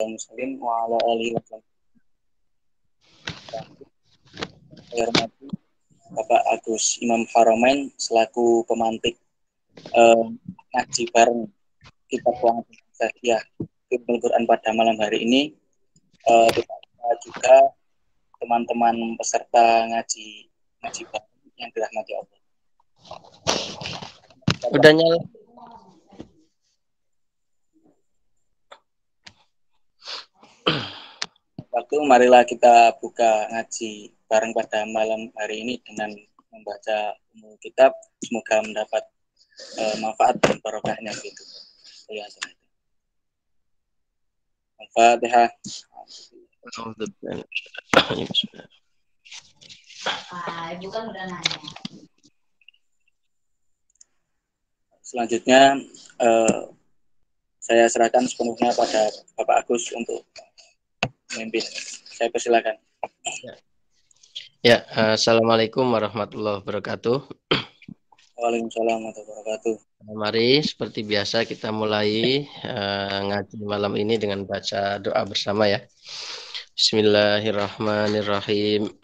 Muslim wa ala alihi wa sallam. Saya hormati Bapak Agus Imam Haramain selaku pemantik ngaji bareng kitab Muhammadiyah Fitnul Quran pada malam hari ini. Tidak juga teman-teman peserta ngaji bareng yang dirahmati Allah. Udah nyala. Waktu marilah kita buka ngaji bareng pada malam hari ini dengan membaca kitab, semoga mendapat manfaat dan barokahnya gitu. Ya, Al-Fatihah. Bukan udah nanya. Selanjutnya saya serahkan sepenuhnya pada Bapak Agus untuk memimpin. Saya persilakan. Ya, assalamualaikum warahmatullahi wabarakatuh. Waalaikumsalam warahmatullahi wabarakatuh. Mari seperti biasa kita mulai ngaji malam ini dengan baca doa bersama ya. Bismillahirrahmanirrahim.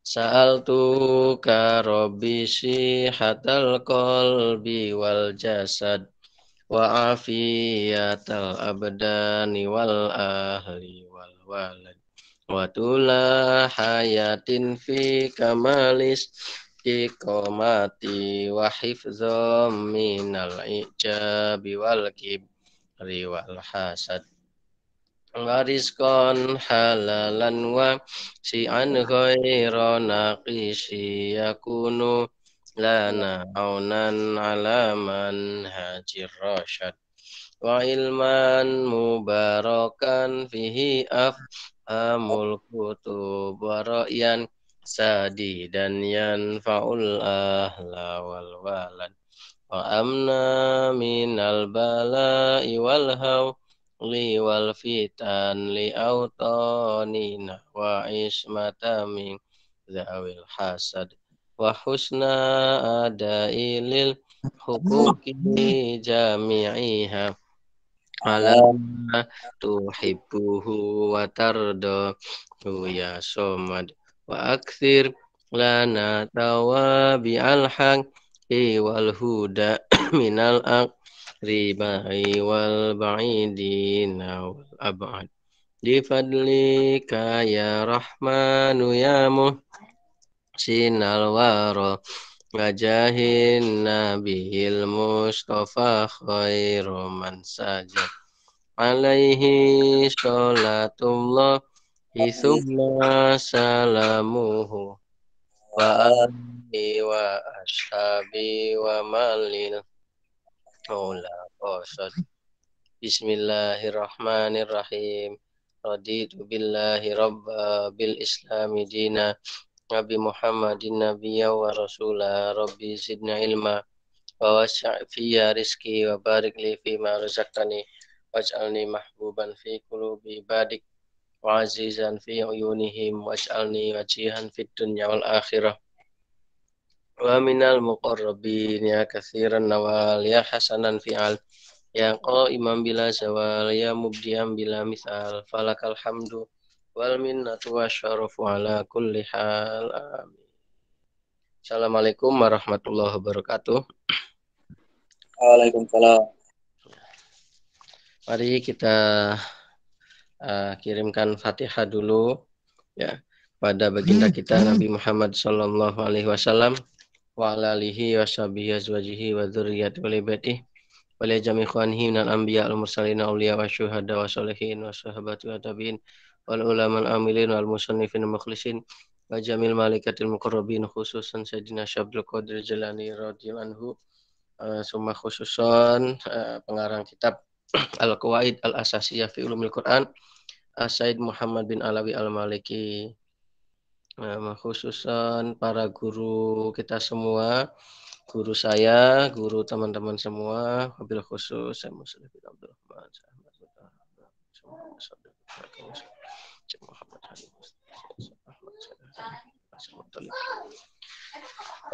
Sa'altuka rabbi sihatal qalbi wal jasad wa afiyatal abdani wal ahli wal walad wa tula hayatin fi kamalis iqamati wa hifzam minal ijabi wal kibri wal hasad wa rizqan halalan wa si'an ghaira naqisi yakunu lana aunan alaman hajir rasyad wa ilman mubarakan fihi afhamul kutub wa ra'yan sadi dan yanfa'ul ahla wal walad wa amna minal bala'i wal hawli wal fitan li autanina wa ismata min zawil hasad wa husna adailil hukuki jami'iha ala tuhibbuhu wa tardahu ya somad wa akthir lana tawabi al-haqi wal huda minal aqribai wal ba'idina wal ab'ad di fadlika ya rahmanu ya muhsinal wara wajahin nabiyil mustafa khairu man sajad alaihi sholatullah thumma salamuhu wa alihi wa ashabi wa malil ula qasad. Bismillahirrahmanirrahim. Raditu billahi rabba bil islami dina Nabi Muhammadin nabiyya wa rasulah. Rabbi zidna ilma wa wasi' fiyya rizki wa barik li fima razaqtani waj'alni mahbuban fi qulubi ibadik wa azizan fi uyunihim waj'alni wajihan fid dunya wal akhirah wa minal muqarrabin ya katsiran nawal ya hasanan fi'al ya qa'iman bila zawal ya mubdiyan bila misal falakal hamdu wal minnatu wasyarafu ala kulli hal amin. Assalamualaikum warahmatullahi wabarakatuh. Waalaikumsalam. Mari kita kirimkan Fatihah dulu ya pada baginda kita Nabi Muhammad sallallahu alaihi wasallam wa ala alihi washabihi azwajihi wa dzurriyyati wa baitihi wa li jami' ikhwanihi minal anbiya wal mursalin awliya wa syuhada wa sholihin wa sahabati wa tabi'in wal ulama al amilin wal musannifin mukhlisin wa jamil malaikatil muqarrabin khususan Sayyidina Syabdul Qadir Jalani radhiyallahu anhu summa khususan pengarang kitab Al-Qawaid Al-Asasiyah fi Ulumil Quran Said Muhammad bin Alawi Al-Maliki, khususan para guru kita semua, guru saya, guru teman-teman semua, wabil khusus saya Muslim bin Abdul Rahman,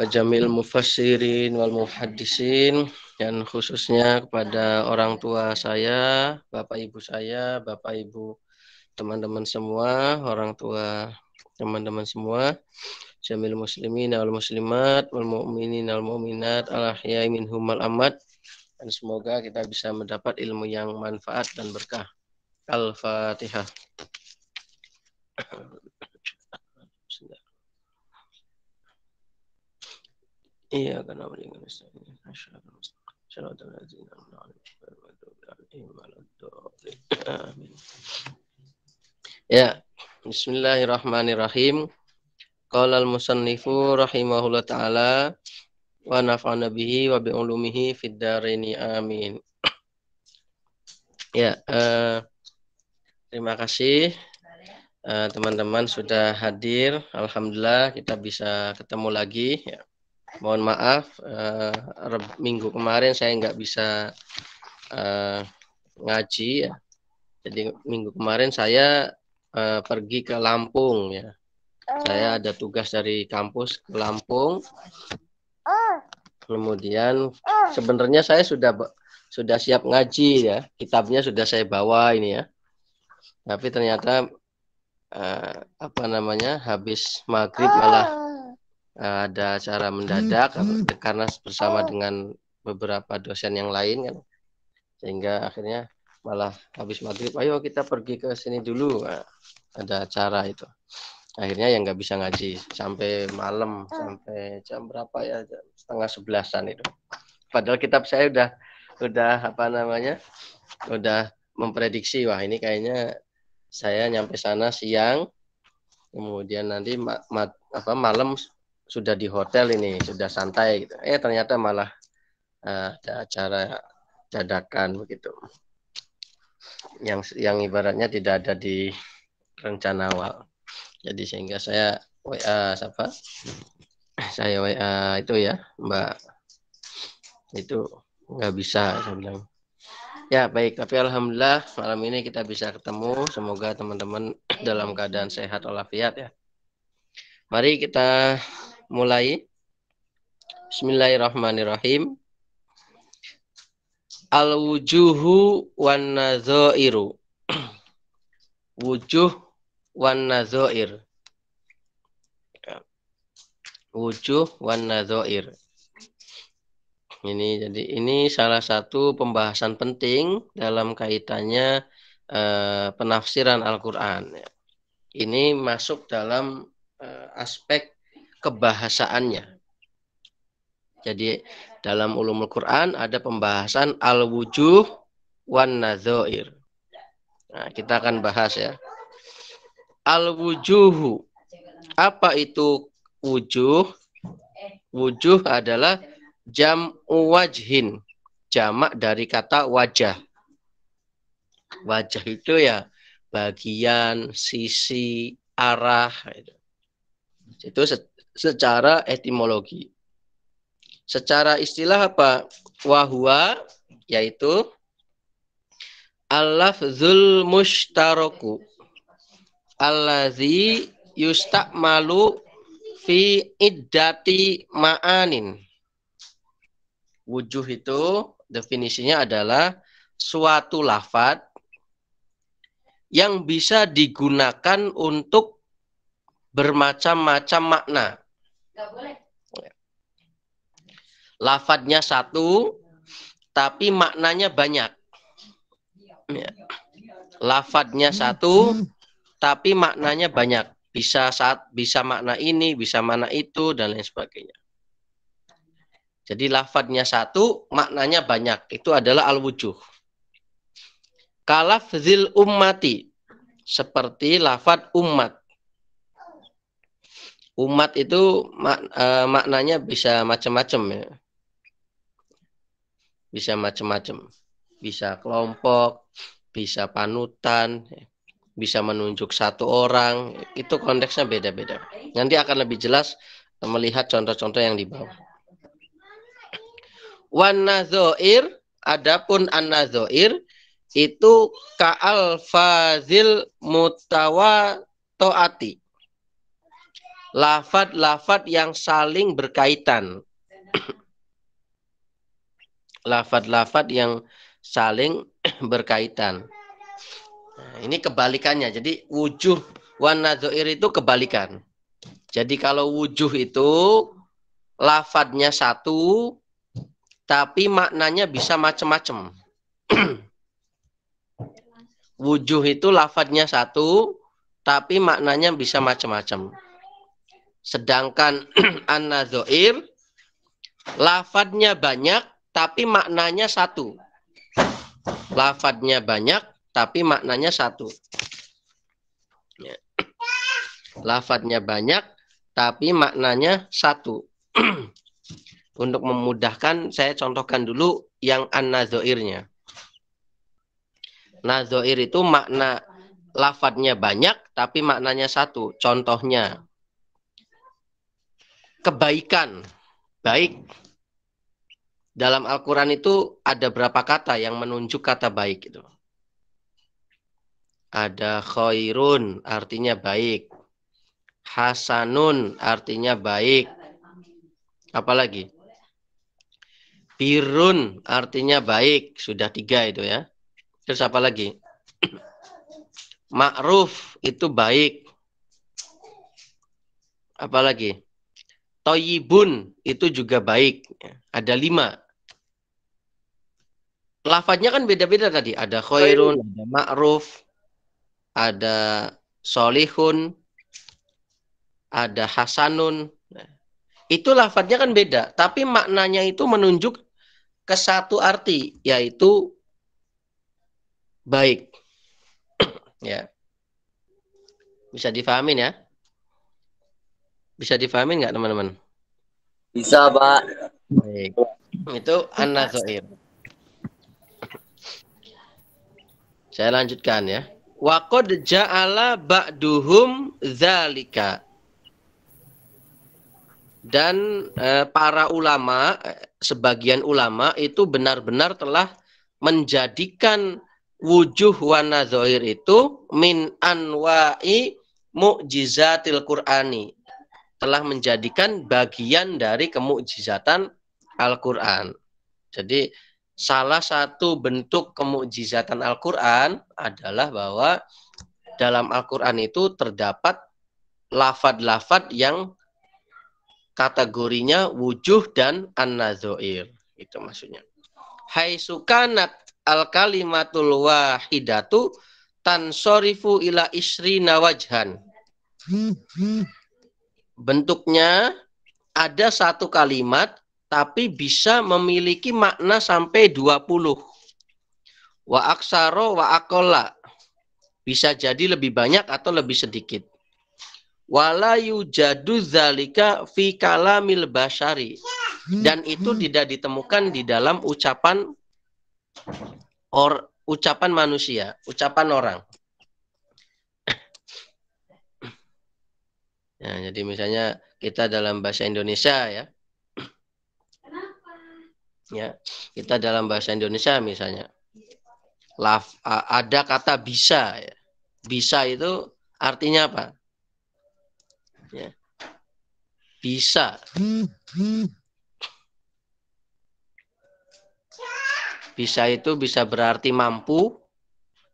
wa jamil mufassirin wal muhaddisin dan khususnya kepada orang tua saya, bapak ibu saya, bapak ibu teman-teman semua, orang tua teman-teman semua, jamil muslimin wal muslimat wal mu'minin wal mu'minat al ahya'i minhum wal amwat, dan semoga kita bisa mendapat ilmu yang manfaat dan berkah. Al-Fatihah. Iya karena ya, bismillahirrahmanirrahim. Qala al-musannifu rahimahullah ta'ala wa nafa'ana bihi wa bi ulumihi fid dharaini amin. Ya, terima kasih teman-teman sudah hadir. Alhamdulillah kita bisa ketemu lagi ya. Mohon maaf minggu kemarin saya nggak bisa ngaji ya. Jadi minggu kemarin saya pergi ke Lampung ya. Saya ada tugas dari kampus ke Lampung. Kemudian sebenarnya saya sudah siap ngaji ya. Kitabnya sudah saya bawa ini ya. Tapi ternyata habis maghrib malah ada acara mendadak karena bersama dengan beberapa dosen yang lain kan, sehingga akhirnya malah habis maghrib ayo kita pergi ke sini dulu, ada acara itu, akhirnya yang nggak bisa ngaji sampai malam, sampai jam berapa ya, jam 10:30 itu, padahal kitab saya udah memprediksi wah ini kayaknya saya nyampe sana siang, kemudian nanti malam sudah di hotel ini, sudah santai gitu. Ternyata malah ada acara dadakan begitu. Yang ibaratnya tidak ada di rencana awal. Jadi sehingga saya WA Saya WA itu ya, Mbak. Itu nggak bisa saya bilang. Ya baik, tapi alhamdulillah malam ini kita bisa ketemu. Semoga teman-teman dalam keadaan sehat walafiat ya. Mari kita mulai. Bismillahirrahmanirrahim. Al-wujuhu wan nadhairu. Wujuh wan nadhair. Wujuh wan nadhair. Ini salah satu pembahasan penting dalam kaitannya penafsiran Al-Qur'an. Ini masuk dalam aspek kebahasaannya. Jadi dalam ulumul Quran ada pembahasan al-wujuh wan nadhair. Nah, kita akan bahas ya. Al-wujuhu. Apa itu wujuh? Wujuh adalah jam'u wajhin. Jamak dari kata wajah. Wajah itu ya bagian, sisi, arah. Itu secara etimologi. Secara istilah apa? Wahwa, yaitu al-lafzul mushtaraku allazi yusta'malu fi iddati ma'anin. Wujuh itu definisinya adalah suatu lafadz yang bisa digunakan untuk bermacam-macam makna. Lafadznya satu, tapi maknanya banyak. Ya. Lafadznya satu, tapi maknanya banyak. Bisa makna ini, bisa makna itu, dan lain sebagainya. Jadi lafadznya satu, maknanya banyak. Itu adalah al-wujuh. Kalafzil ummati, seperti lafadz umat. Umat itu maknanya bisa macam-macam ya. Bisa macam-macam. Bisa kelompok, bisa panutan, bisa menunjuk satu orang. Itu konteksnya beda-beda. Nanti akan lebih jelas melihat contoh-contoh yang di bawah. Wan nadhair, adapun an-nadhair itu ka'al-fazil mutawatoati. Lafadz-lafadz yang saling berkaitan. lafad-lafad yang saling berkaitan. Nah, ini kebalikannya. Jadi wujuh wan nadzair itu kebalikan. Jadi kalau wujuh itu lafadnya satu, tapi maknanya bisa macam-macam. Wujuh itu lafadnya satu, tapi maknanya bisa macam-macam. Sedangkan an-nadzair lafadnya banyak, tapi maknanya satu. Lafadnya banyak, tapi maknanya satu. Ya. Lafadnya banyak, tapi maknanya satu. Untuk memudahkan, saya contohkan dulu yang an-nadzairnya. Nadzair itu makna lafadnya banyak, tapi maknanya satu. Contohnya, kebaikan, baik. Dalam Al-Quran itu ada berapa kata yang menunjuk kata baik itu? Ada khairun, artinya baik. Hasanun, artinya baik. Apalagi? Birun, artinya baik. Sudah 3 itu ya. Terus apa lagi? Ma'ruf, itu baik. Apalagi? Toyibun, itu juga baik. Ada 5. Lafadznya kan beda-beda tadi. Ada khairun, ada ma'ruf, ada solihun, ada hasanun. Itu lafadznya kan beda. Tapi maknanya itu menunjuk ke satu arti, yaitu baik. Ya. Bisa difahamin ya? Bisa difahamin nggak teman-teman? Bisa, Pak. Baik. Itu an-nadzair. Saya lanjutkan ya. Wa qad ja'ala ba'duhum dzalika. Dan para ulama, sebagian ulama itu benar-benar telah menjadikan wujuh wa nadzair itu min anwa'i mu'jizatil Qur'ani. Telah menjadikan bagian dari kemukjizatan Al-Quran. Jadi salah satu bentuk kemukjizatan Al-Quran adalah bahwa dalam Al-Quran itu terdapat lafad-lafad yang kategorinya wujuh dan an-nadzair. Itu maksudnya. Hai sukanat al-kalimatul wahidatu tansorifu ila isrina wajhan. Bentuknya ada satu kalimat tapi bisa memiliki makna sampai 20. Wa aksaro wa akola. Bisa jadi lebih banyak atau lebih sedikit. Wala yujadu zalika fi kalamil basyari. Dan itu tidak ditemukan di dalam ucapan manusia, ucapan orang. Ya, jadi misalnya kita dalam bahasa Indonesia ya. Ya, kita dalam bahasa Indonesia misalnya. Ada kata bisa ya. Bisa itu artinya apa? Ya. Bisa. Bisa itu bisa berarti mampu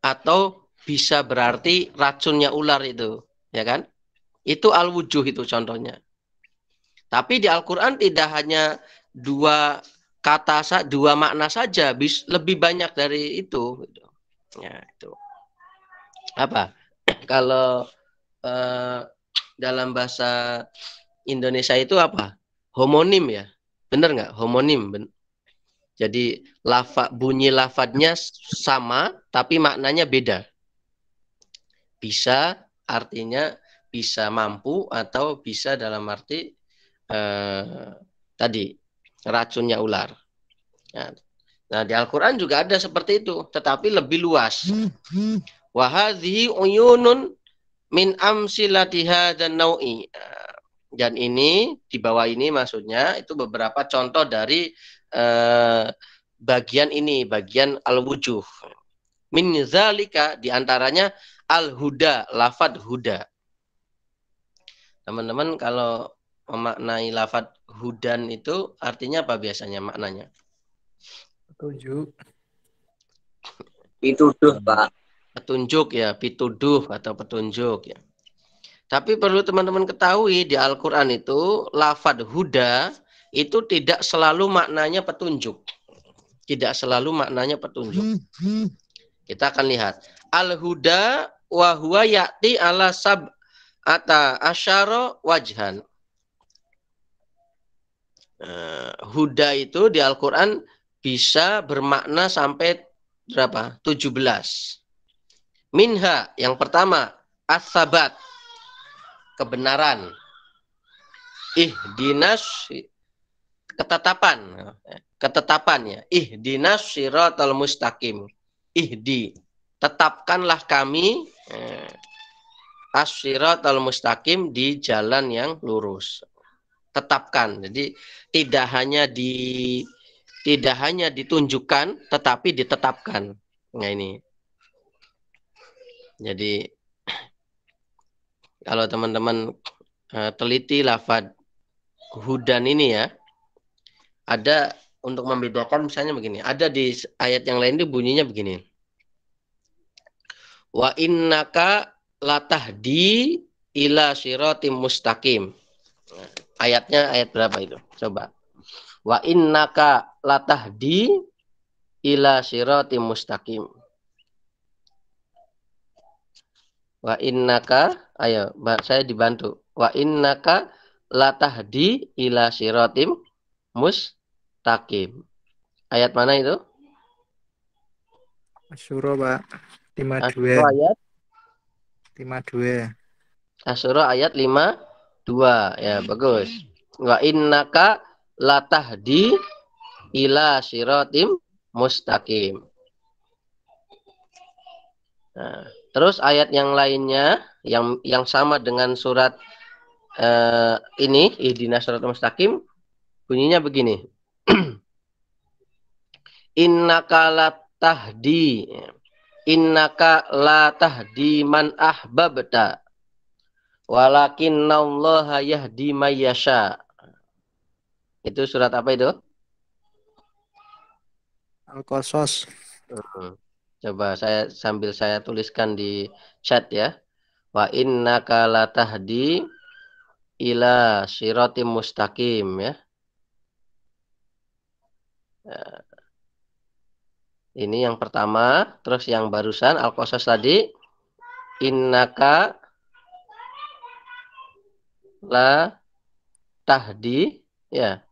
atau bisa berarti racunnya ular itu, ya kan? Itu al-wujuh itu contohnya. Tapi di Al-Quran tidak hanya 2 kata, 2 makna saja, lebih banyak dari itu. Ya, itu. Apa? Kalau dalam bahasa Indonesia itu apa? Homonim ya. Benar nggak? Homonim. Jadi bunyi lafadznya sama, tapi maknanya beda. Bisa artinya bisa mampu atau bisa dalam arti tadi racunnya ular. Nah di Al-Quran juga ada seperti itu, tetapi lebih luas. Wa hadhihi uyunun min amsilatiha dan nau'i. Dan ini di bawah ini maksudnya itu beberapa contoh dari bagian ini, bagian al-wujuh. Min zalika diantaranya al-huda, lafad huda. Teman-teman kalau memaknai lafad hudan itu artinya apa biasanya maknanya? Petunjuk. Pituduh, Pak. Petunjuk ya, pituduh atau petunjuk ya. Tapi perlu teman-teman ketahui di Al-Quran itu lafadz huda itu tidak selalu maknanya petunjuk. Tidak selalu maknanya petunjuk. Kita akan lihat. Al-huda wa huwa ya'ti ala sab'ata asyara wajhan. Huda itu di Al-Quran bisa bermakna sampai berapa? 17. Minha, yang pertama, as-sabat, kebenaran. Ihdinas, ketetapan. Ketetapannya. Ihdinas siratal mustaqim. Ihdi, tetapkanlah kami as-siratal mustaqim, di jalan yang lurus. Tetapkan. Jadi tidak hanya ditunjukkan tetapi ditetapkan. Nah ini. Jadi kalau teman-teman teliti lafadz hudan ini ya, ada untuk membedakan misalnya begini. Ada di ayat yang lain itu bunyinya begini. Wa innaka latahdi ila siratim mustaqim. Ayatnya ayat berapa itu? Coba. Wa innaka latahdi ila siratim mustaqim. Wa innaka, ayo saya dibantu. Wa innaka latahdi ila siratim mustaqim. Ayat mana itu? Asyura, Pak. 52. Asyura ayat 52. Asyura ayat 52. Ya, bagus. Wa innaka latahdi ila siratim mustaqim. Nah, terus ayat yang lainnya yang sama dengan surat ini, ihdinas siratal mustaqim, bunyinya begini. Innaka latahdi man ahbabta walakinnallaha yahdi may yasha. Itu surat apa itu? Al-Qasas. Coba sambil saya tuliskan di chat ya. Wa innaka latahdi ila siratim mustaqim ya. Ini yang pertama, terus yang barusan Al-Qasas tadi, innaka la tahdi ya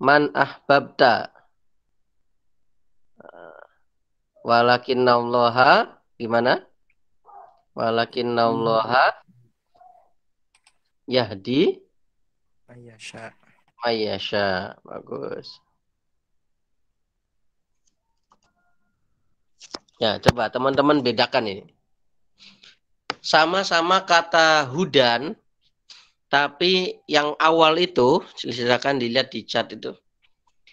man ahbabta walakinnallaha gimana? Walakinnallaha yahdi Mayyasha. mayyasha. Bagus. Ya, coba teman-teman bedakan ini. Sama-sama kata hudan, tapi yang awal itu, silakan dilihat di chat itu.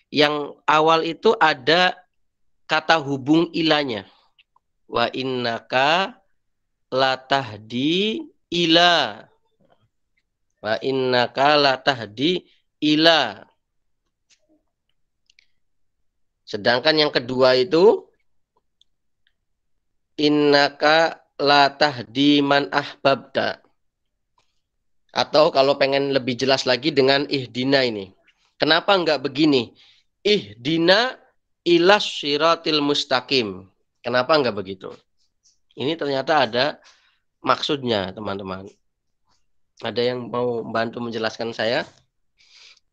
Yang awal itu ada kata hubung ilanya. Wa innaka latahdi ila. Wa innaka latahdi ila. Sedangkan yang kedua itu innaka latahdi man ahbabta. Atau kalau pengen lebih jelas lagi dengan ihdina ini. Kenapa enggak begini? Ihdina ilas siratil mustaqim. Kenapa enggak begitu? Ini ternyata ada maksudnya, teman-teman. Ada yang mau bantu menjelaskan saya?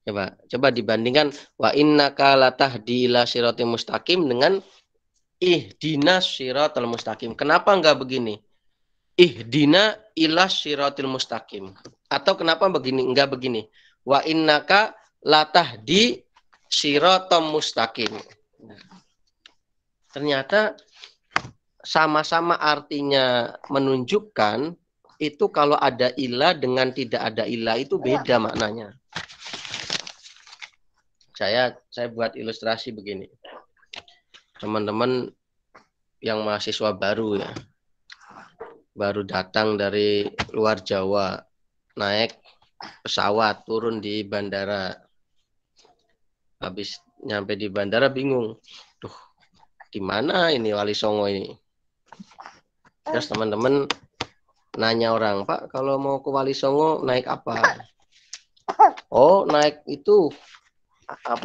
Coba dibandingkan wa innaka latahdi ila siratil mustaqim dengan ihdinas siratal mustaqim. Kenapa enggak begini? Ihdina ila siratil mustaqim. Atau kenapa begini? Enggak begini. Wa innaka latahdi siratal mustaqim. Ternyata sama-sama artinya menunjukkan itu kalau ada ilah dengan tidak ada ilah itu beda maknanya. Saya buat ilustrasi begini. Teman-teman yang mahasiswa baru ya. Baru datang dari luar Jawa, naik pesawat, turun di bandara. Habis nyampe di bandara bingung. Duh, di mana ini Wali Songo ini? Terus teman-teman nanya orang, Pak, kalau mau ke Wali Songo naik apa? Oh, naik itu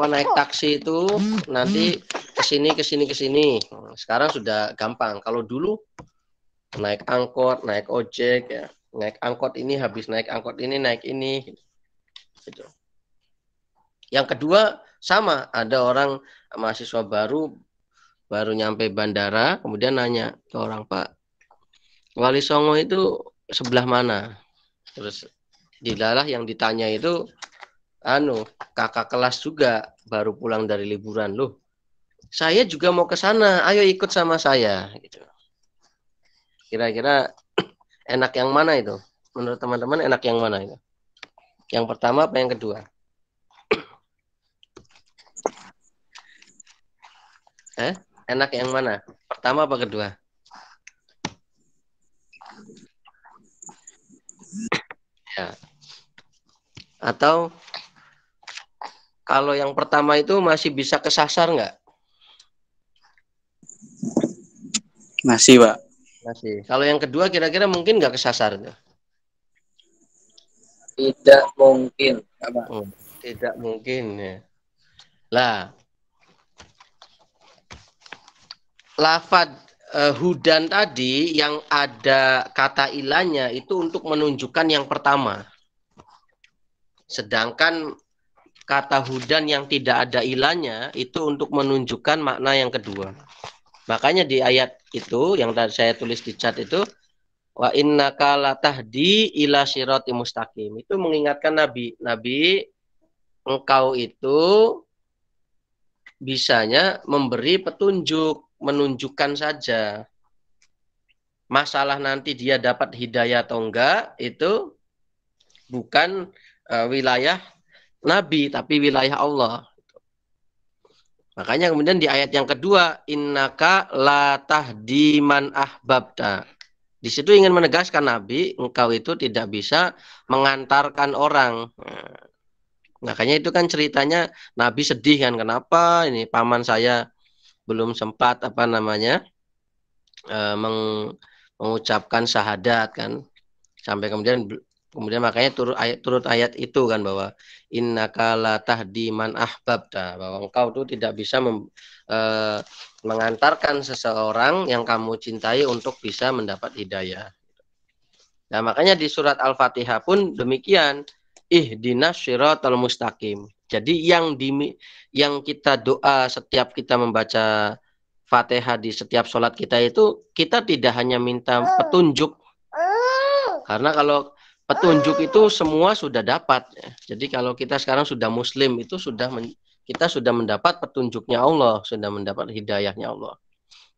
naik taksi itu nanti ke sini. Sekarang sudah gampang. Kalau dulu naik angkot, naik ojek ya. Naik angkot ini habis naik angkot ini naik ini. Gitu. Yang kedua sama, ada orang mahasiswa baru nyampe bandara, kemudian nanya ke orang, Pak, Wali Songo itu sebelah mana? Terus dilalah yang ditanya itu kakak kelas juga baru pulang dari liburan. Loh, saya juga mau ke sana, ayo ikut sama saya gitu. Kira-kira enak yang mana itu? Menurut teman-teman enak yang mana itu? Yang pertama apa yang kedua? Enak yang mana? Pertama apa kedua? Ya. Atau kalau yang pertama itu masih bisa kesasar nggak? Masih, Pak. Masih. Kalau yang kedua kira-kira mungkin nggak kesasar? Tidak mungkin. Tidak mungkin ya. Lah, lafad hudan tadi yang ada kata ilahnya itu untuk menunjukkan yang pertama. Sedangkan kata hudan yang tidak ada ilahnya itu untuk menunjukkan makna yang kedua. Makanya di ayat itu yang tadi saya tulis di chat itu, wa innaka latahdi ila sirati mustaqim. Itu mengingatkan Nabi, engkau itu bisanya memberi petunjuk, menunjukkan saja. Masalah nanti dia dapat hidayah atau enggak itu bukan wilayah Nabi, tapi wilayah Allah. Makanya kemudian di ayat yang kedua, innaka la tahdi man ahbabta. Di situ ingin menegaskan Nabi, engkau itu tidak bisa mengantarkan orang. Makanya itu kan ceritanya Nabi sedih kan, kenapa ini paman saya belum sempat mengucapkan syahadat kan. Sampai kemudian makanya turut ayat itu kan, bahwa innaka la tahdi man ahbabta, bahwa engkau itu tidak bisa mengantarkan seseorang yang kamu cintai untuk bisa mendapat hidayah. Nah, makanya di surat Al-Fatihah pun demikian, ihdinas siratal mustaqim. Jadi yang kita doa setiap kita membaca Fatihah di setiap sholat kita itu, kita tidak hanya minta petunjuk, karena kalau petunjuk itu semua sudah dapat. Jadi kalau kita sekarang sudah muslim itu kita sudah mendapat petunjuknya Allah, sudah mendapat hidayahnya Allah.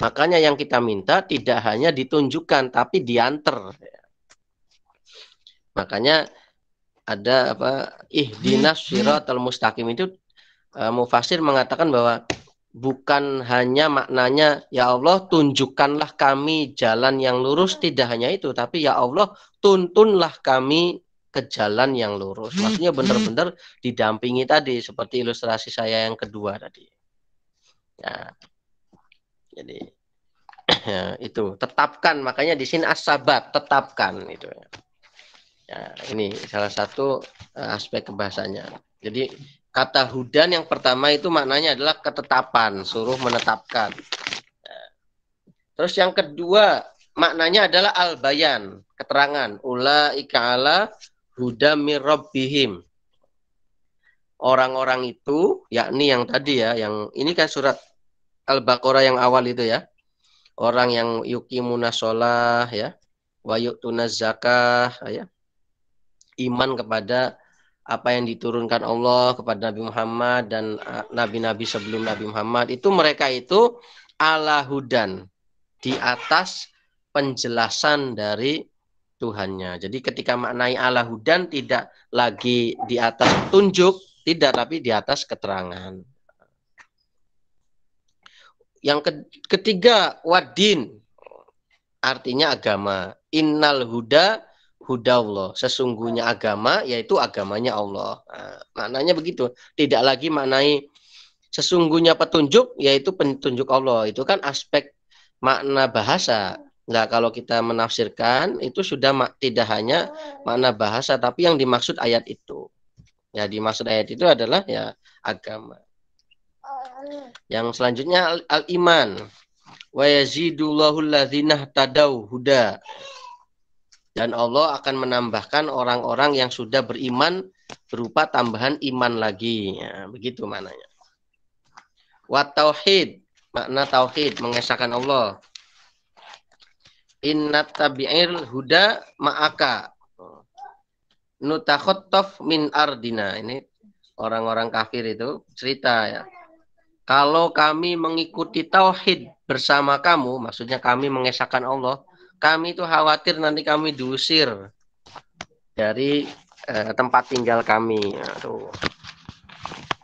Makanya yang kita minta tidak hanya ditunjukkan tapi diantar. Makanya ada ihdinas siratal mustaqim itu mufasir mengatakan bahwa bukan hanya maknanya ya Allah tunjukkanlah kami jalan yang lurus, tidak hanya itu, tapi ya Allah tuntunlah kami ke jalan yang lurus. Maksudnya benar-benar didampingi tadi, seperti ilustrasi saya yang kedua tadi. Ya. Jadi ya, itu tetapkan, makanya di sini as-sabat, tetapkan itu. Ya, ini salah satu aspek bahasanya. Jadi kata hudan yang pertama itu maknanya adalah ketetapan, suruh menetapkan. Terus yang kedua maknanya adalah al-bayan, keterangan. Ulaika ala huda mir rabbihim. Orang-orang itu, yakni yang tadi ya, yang ini kan surat Al-Baqarah yang awal itu ya. Orang yang yuqimuna sholah ya, wa yu'tunaz zakah ya. Iman kepada apa yang diturunkan Allah kepada Nabi Muhammad dan nabi-nabi sebelum Nabi Muhammad, itu mereka itu ala hudan, di atas penjelasan dari Tuhannya. Jadi ketika maknai ala hudan tidak lagi di atas petunjuk, tidak, tapi di atas keterangan. Yang ketiga, wadin, artinya agama. Innal huda hudallah, sesungguhnya agama yaitu agamanya Allah. Nah, maknanya begitu, tidak lagi maknai sesungguhnya petunjuk yaitu petunjuk Allah. Itu kan aspek makna bahasa. Nah, kalau kita menafsirkan itu sudah tidak hanya makna bahasa, tapi yang dimaksud ayat itu. Ya, dimaksud ayat itu adalah ya agama. Yang selanjutnya al-iman. Wa yazidullahu alladzina tadau huda. Dan Allah akan menambahkan orang-orang yang sudah beriman berupa tambahan iman lagi. Ya, begitu maknanya. Wa tauhid, makna tauhid mengesahkan Allah. Inna tabi'il huda ma'aka nutakhotof min ardina. Ini orang-orang kafir itu cerita ya. Kalau kami mengikuti tauhid bersama kamu, maksudnya kami mengesahkan Allah, kami itu khawatir nanti kami diusir dari tempat tinggal kami. Aduh.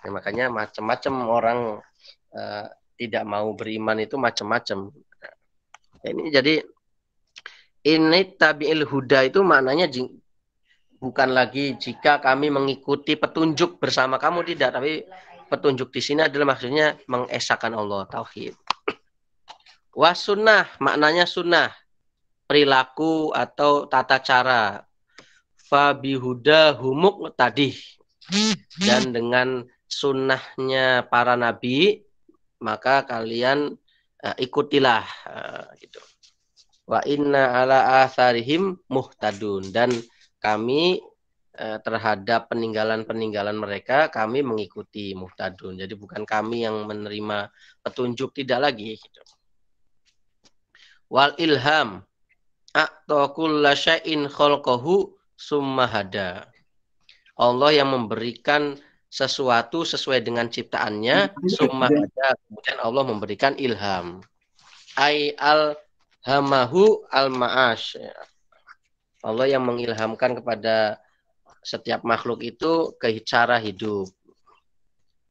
Ya, makanya macam-macam orang tidak mau beriman itu macam-macam. Ini jadi ini tabi'il huda itu maknanya bukan lagi jika kami mengikuti petunjuk bersama kamu, tidak, tapi petunjuk di sini adalah maksudnya mengesahkan Allah, tauhid. Was sunnah, maknanya sunnah, perilaku atau tata cara. Fa bihuda humuk tadi. Dan dengan sunnahnya para nabi, maka kalian ikutilah gitu. Wa inna ala atharihim muhtadun, dan kami terhadap peninggalan-peninggalan mereka kami mengikuti muhtadun. Jadi bukan kami yang menerima petunjuk, tidak lagi gitu. Wal ilham a'ta kulla syai'in khalqahu summa hada. Allah yang memberikan sesuatu sesuai dengan ciptaannya, summa hada, kemudian Allah memberikan ilham. Ai al hamahu al ma'ash. Allah yang mengilhamkan kepada setiap makhluk itu ke cara hidup.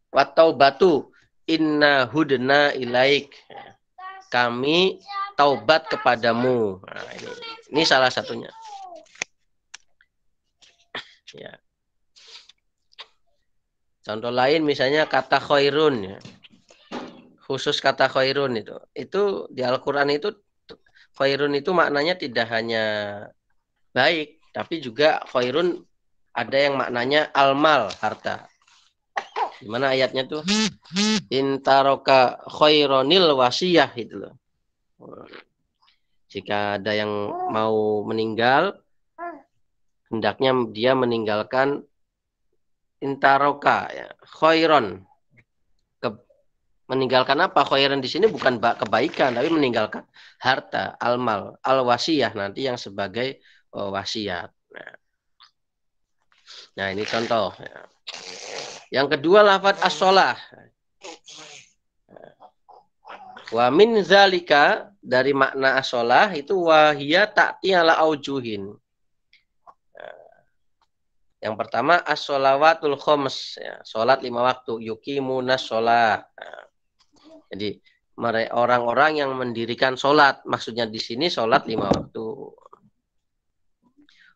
Wa taubatu inna hudna ilaik. Kami taubat kepadamu. Nah, ini salah satunya. Ya. Contoh lain misalnya kata khairun. Ya. Khusus kata khairun itu. Itu di Al-Quran itu khairun itu maknanya tidak hanya baik, tapi juga khairun ada yang maknanya almal, harta. Gimana ayatnya tuh? Intaroka khaironil wasiyah itu loh. Jika ada yang mau meninggal, hendaknya dia meninggalkan intaroka ya, khairon. Meninggalkan apa? Khairan di sini bukan kebaikan, tapi meninggalkan harta, almal, al-wasiyah nanti yang sebagai wasiat. Nah, ini contoh. Yang kedua lafadz as-shalah. Wa min zalika, dari makna as-shalah itu wahia ta'ti ala aujuhin. Yang pertama as-sholawatul khams, ya, salat 5 waktu, yuqimunas shalah. Jadi orang-orang yang mendirikan salat, maksudnya di sini salat 5 waktu.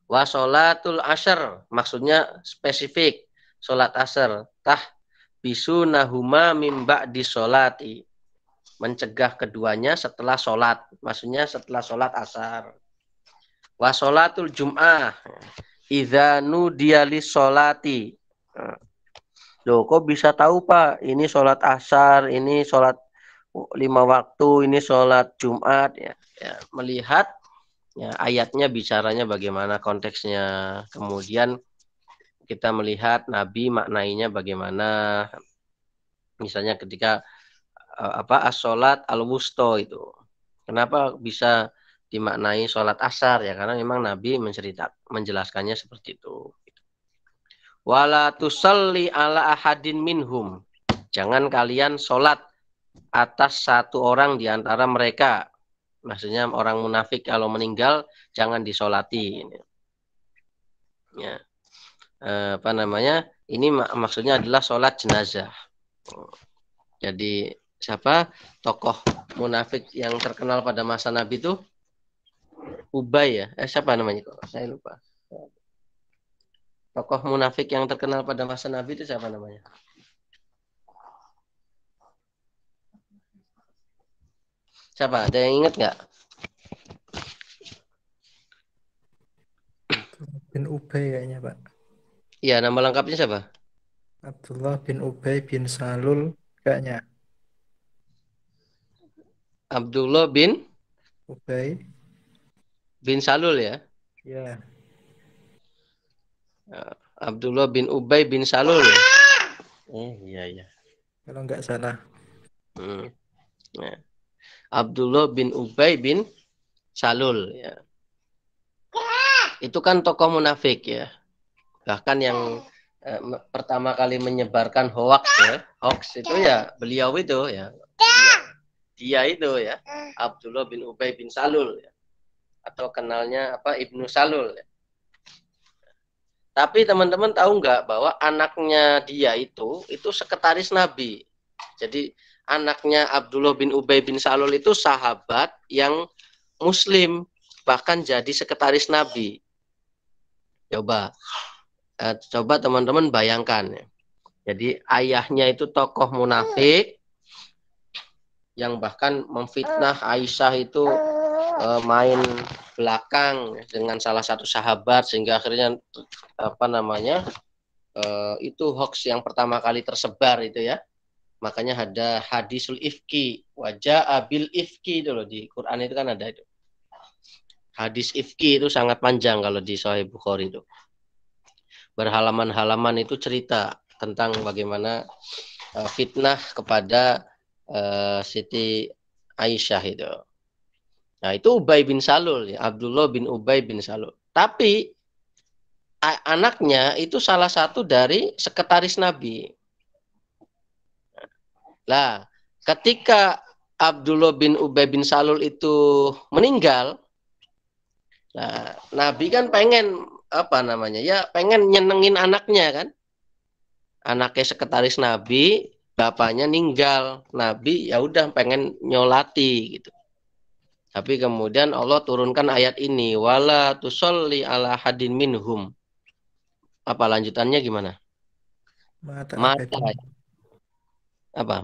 Wa sholatul asar, maksudnya spesifik, salat asar. Tah bisu nahuma mim ba'di sholati, mencegah keduanya setelah salat, maksudnya setelah salat asar. Wa sholatul jum'ah, idza nudiya lis sholati. Loh, kok bisa tahu Pak? Ini salat asar, ini salat 5 waktu, ini salat Jumat ya. Melihat ya, ayatnya bicaranya bagaimana konteksnya. Kemudian kita melihat Nabi maknainya bagaimana. Misalnya ketika as-sholat al-wusto itu. Kenapa bisa dimaknai sholat asar ya? Karena memang Nabi menjelaskannya seperti itu. Wala tusalli ala ahadin minhum. Jangan kalian sholat atas satu orang di antara mereka. Maksudnya orang munafik kalau meninggal jangan disolati. Ya. Ini maksudnya adalah sholat jenazah. Jadi siapa tokoh munafik yang terkenal pada masa Nabi itu? Ubay ya? Siapa namanya kok? Saya lupa. Tokoh munafik yang terkenal pada masa Nabi itu siapa namanya? Siapa? Ada yang ingat nggak? Bin Ubay kayaknya, Pak. Iya, nama lengkapnya siapa? Abdullah bin Ubay bin Salul kayaknya. Abdullah Ubay. bin Salul ya. Ya, Abdullah bin Ubay bin Salul. Iya iya. kalau nggak salah. Hmm. Ya. Abdullah bin Ubay bin Salul ya. Itu kan tokoh munafik ya. Bahkan yang pertama kali menyebarkan hoax ya. Hoax itu ya beliau itu ya. Dia itu ya. Abdullah bin Ubay bin Salul ya. Atau kenalnya apa Ibnu Salul ya. Tapi teman-teman tahu nggak bahwa anaknya dia itu sekretaris Nabi. Jadi anaknya Abdullah bin Ubay bin Salul itu sahabat yang Muslim, bahkan jadi sekretaris Nabi. Coba teman-teman bayangkan ya. Jadi ayahnya itu tokoh munafik yang bahkan memfitnah Aisyah itu main belakang dengan salah satu sahabat sehingga akhirnya itu hoax yang pertama kali tersebar itu ya. Makanya ada hadisul ifki, wajah abil ifki itu loh di Quran itu kan ada itu. Hadis ifki itu sangat panjang kalau di Sahih Bukhari itu. Berhalaman-halaman itu cerita tentang bagaimana fitnah kepada Siti Aisyah itu. Nah, itu Ubay bin Salul, ya, Abdullah bin Ubay bin Salul. Tapi anaknya itu salah satu dari sekretaris Nabi. Lah, ketika Abdullah bin Ubay bin Salul itu meninggal, nah, Nabi kan pengen pengen nyenengin anaknya kan. Anaknya sekretaris Nabi, bapaknya ninggal. Nabi ya udah pengen nyolati gitu. Tapi kemudian Allah turunkan ayat ini, wala tusolli ala hadin minhum. Apa lanjutannya gimana?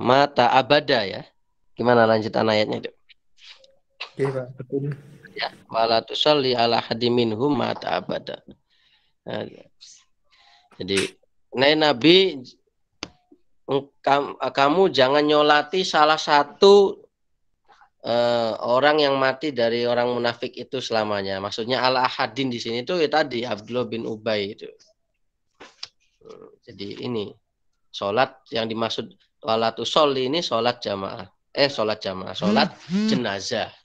Mata abada ya. Gimana lanjutan ayatnya itu? Oke, Pak, betul. Ya, wala tusolli ala hadin minhum mata abada. Nah, jadi Nabi, kamu jangan nyolati salah satu orang yang mati dari orang munafik itu selamanya. Maksudnya al-ahadin di sini itu ya tadi Abdullah bin Ubay itu. Jadi ini sholat yang dimaksud walatu sholli ini sholat jamaah. Sholat jenazah.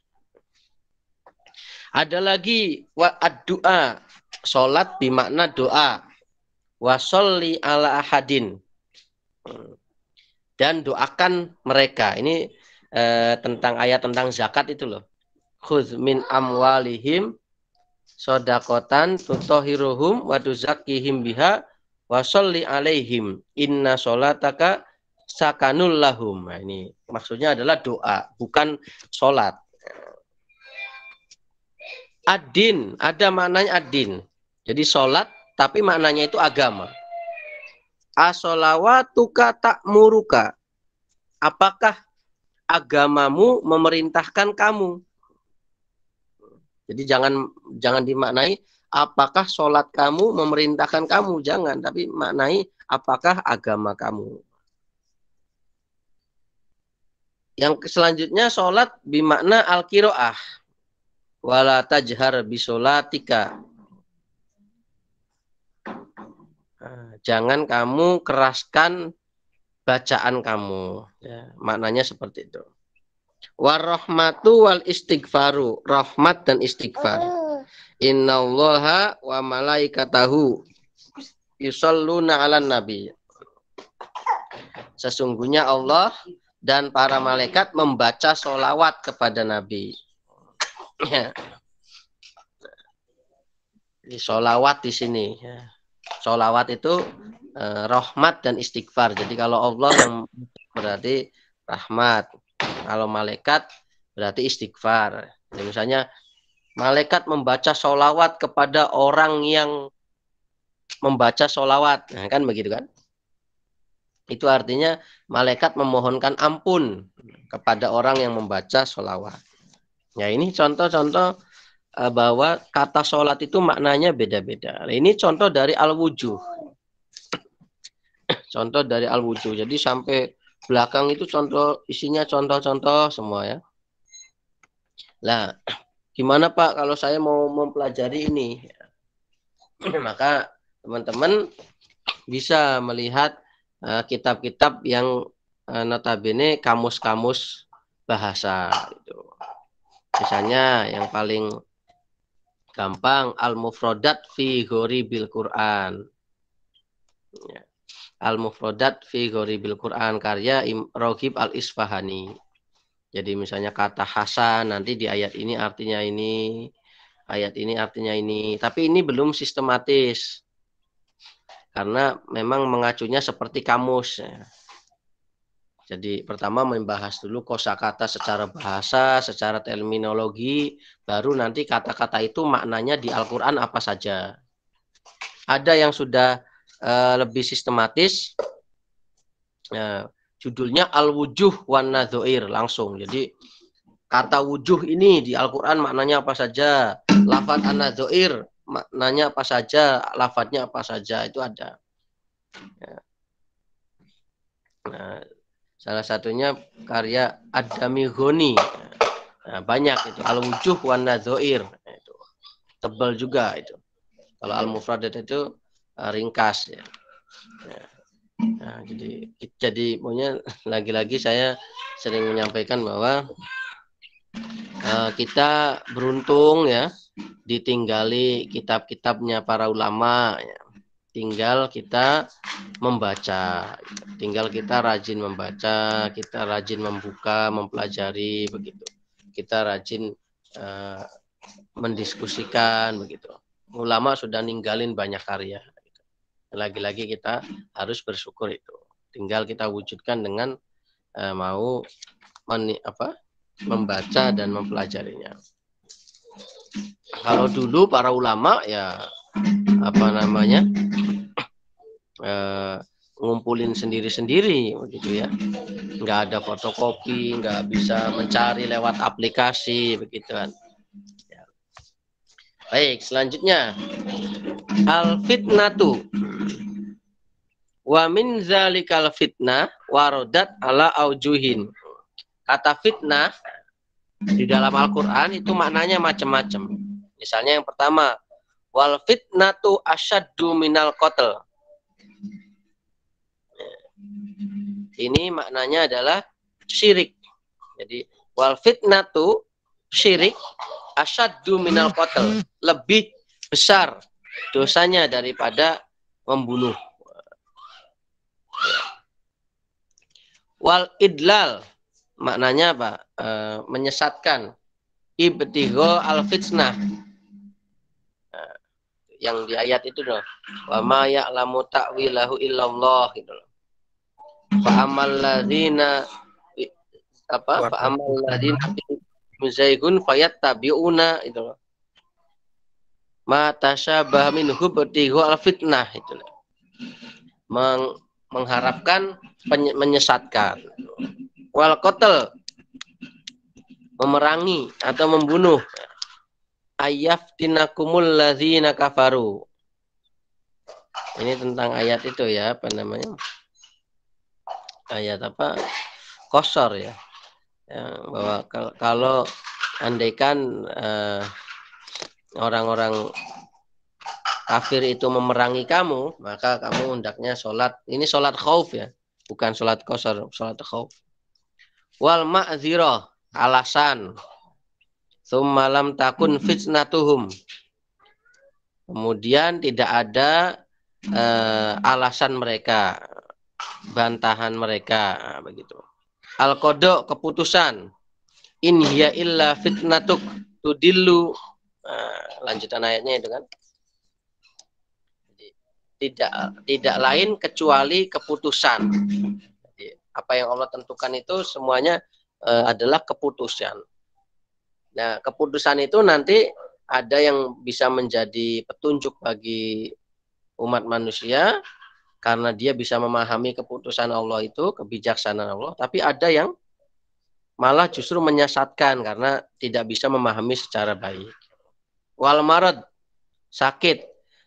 Ada lagi doa, sholat bermakna doa. Wasolli ala ahadin, dan doakan mereka. Ini tentang ayat tentang zakat itu loh. Khudz min amwalihim shadaqatan tutahhiruhum wa tuzakkihim biha wa sholli alaihim inna sholataka sakanul lahum. Nah, ini maksudnya adalah doa, bukan sholat. Ad-din, ada maknanya ad-din. Jadi sholat tapi maknanya itu agama. As-sholawatuka ta'muruka. Apakah agamamu memerintahkan kamu? Jadi jangan dimaknai apakah sholat kamu memerintahkan kamu, jangan, tapi maknai apakah agama kamu. Yang selanjutnya sholat bimakna al-qiraah. Wala tajhar bisolatika. Jangan kamu keraskan bacaan kamu. Ya, maknanya seperti itu. Warahmatu wal istighfaru. Rahmat dan istighfar. Innallaha wa malaikatahu yusalluna 'alan nabi. Sesungguhnya Allah dan para malaikat membaca sholawat kepada Nabi. Ya. Jadi sholawat di sini. Ya. Sholawat itu rahmat dan istighfar. Jadi kalau Allah yang berarti rahmat. Kalau malaikat berarti istighfar. Jadi misalnya malaikat membaca sholawat kepada orang yang membaca sholawat. Nah, kan begitu kan? Itu artinya malaikat memohonkan ampun kepada orang yang membaca sholawat. Ya, ini contoh-contoh bahwa kata sholat itu maknanya beda-beda. Ini contoh dari al-wujuh. Contoh dari al-wujuh. Jadi sampai belakang itu contoh, isinya contoh-contoh semua ya. Nah, gimana Pak kalau saya mau mempelajari ini? Maka teman-teman bisa melihat kitab-kitab yang notabene kamus-kamus bahasa. Gitu. Misalnya yang paling gampang Al-Mufradat fi Ghoribil Quran. Ya. Al-Mufradat fi Ghoribil Quran karya Roghib Al-Isfahani. Jadi misalnya kata Hasan nanti di ayat ini artinya ini, ayat ini artinya ini. Tapi ini belum sistematis. Karena memang mengacunya seperti kamus. Ya. Jadi pertama membahas dulu kosakata secara bahasa, secara terminologi, baru nanti kata-kata itu maknanya di Al-Quran apa saja. Ada yang sudah lebih sistematis, judulnya Al-Wujuh wan Nadzair langsung. Jadi kata wujuh ini di Al-Quran maknanya apa saja, lafadz an-nadzair maknanya apa saja, lafadznya apa saja, itu ada. Ya. Nah, salah satunya karya Ad-Dami Ghoni. Nah, banyak itu Al-Wujuh wan Nadzair. Itu tebal juga itu. Kalau Al-Mufradat itu ringkas ya. Nah, jadi punya lagi-lagi saya sering menyampaikan bahwa kita beruntung ya ditinggali kitab-kitabnya para ulama ya. Tinggal kita membaca, tinggal kita rajin membaca, kita rajin membuka, mempelajari begitu. Kita rajin mendiskusikan begitu. Ulama sudah ninggalin banyak karya. Lagi-lagi kita harus bersyukur itu. Tinggal kita wujudkan dengan mau membaca dan mempelajarinya. Kalau dulu para ulama ya ngumpulin sendiri-sendiri begitu ya, nggak ada fotokopi, nggak bisa mencari lewat aplikasi begitu kan ya. Baik, selanjutnya al fitnatu wa min zalikal fitnah warodat ala aujuhin. Kata fitnah di dalam Al-Quran itu maknanya macam-macam. Misalnya yang pertama, wal fitnatu asyaddu minal qatl. Ini maknanya adalah syirik. Jadi wal fitnatu syirik asyaddu minal qatl, lebih besar dosanya daripada membunuh. Wal idlal maknanya apa? Menyesatkan. Ibtigho al fitnah. Yang di ayat itu loh. Wa ma ya'lamu ta'wilahu illallah gitu loh. Fa amal ladzina fa amal ladzina muzaigun fayattabi'una itu loh. Ma tasyabaha minhu ibtigho al fitnah itu loh. Mengharapkan menyesatkan. Wal qatl memerangi atau membunuh. Ayaftinakumul ladzina kafaru. Ini tentang ayat itu ya, apa namanya? Ayat apa? Qasar ya. Bahwa kalau andaikan orang-orang kafir itu memerangi kamu, maka kamu hendaknya sholat. Ini sholat khauf ya, bukan sholat qasar, sholat khauf. Wal ma'zirah, alasan. Tsumma lam takun fitnatuhum. Kemudian tidak ada alasan mereka, bantahan mereka, begitu. Al-qada, keputusan. In hiya illa fitnatuk tudillu. Lanjutan ayatnya itu kan. Tidak lain kecuali keputusan. Jadi, apa yang Allah tentukan itu semuanya adalah keputusan. Nah, keputusan itu nanti ada yang bisa menjadi petunjuk bagi umat manusia, karena dia bisa memahami keputusan Allah itu, kebijaksanaan Allah, tapi ada yang malah justru menyesatkan karena tidak bisa memahami secara baik. Wal marad, sakit,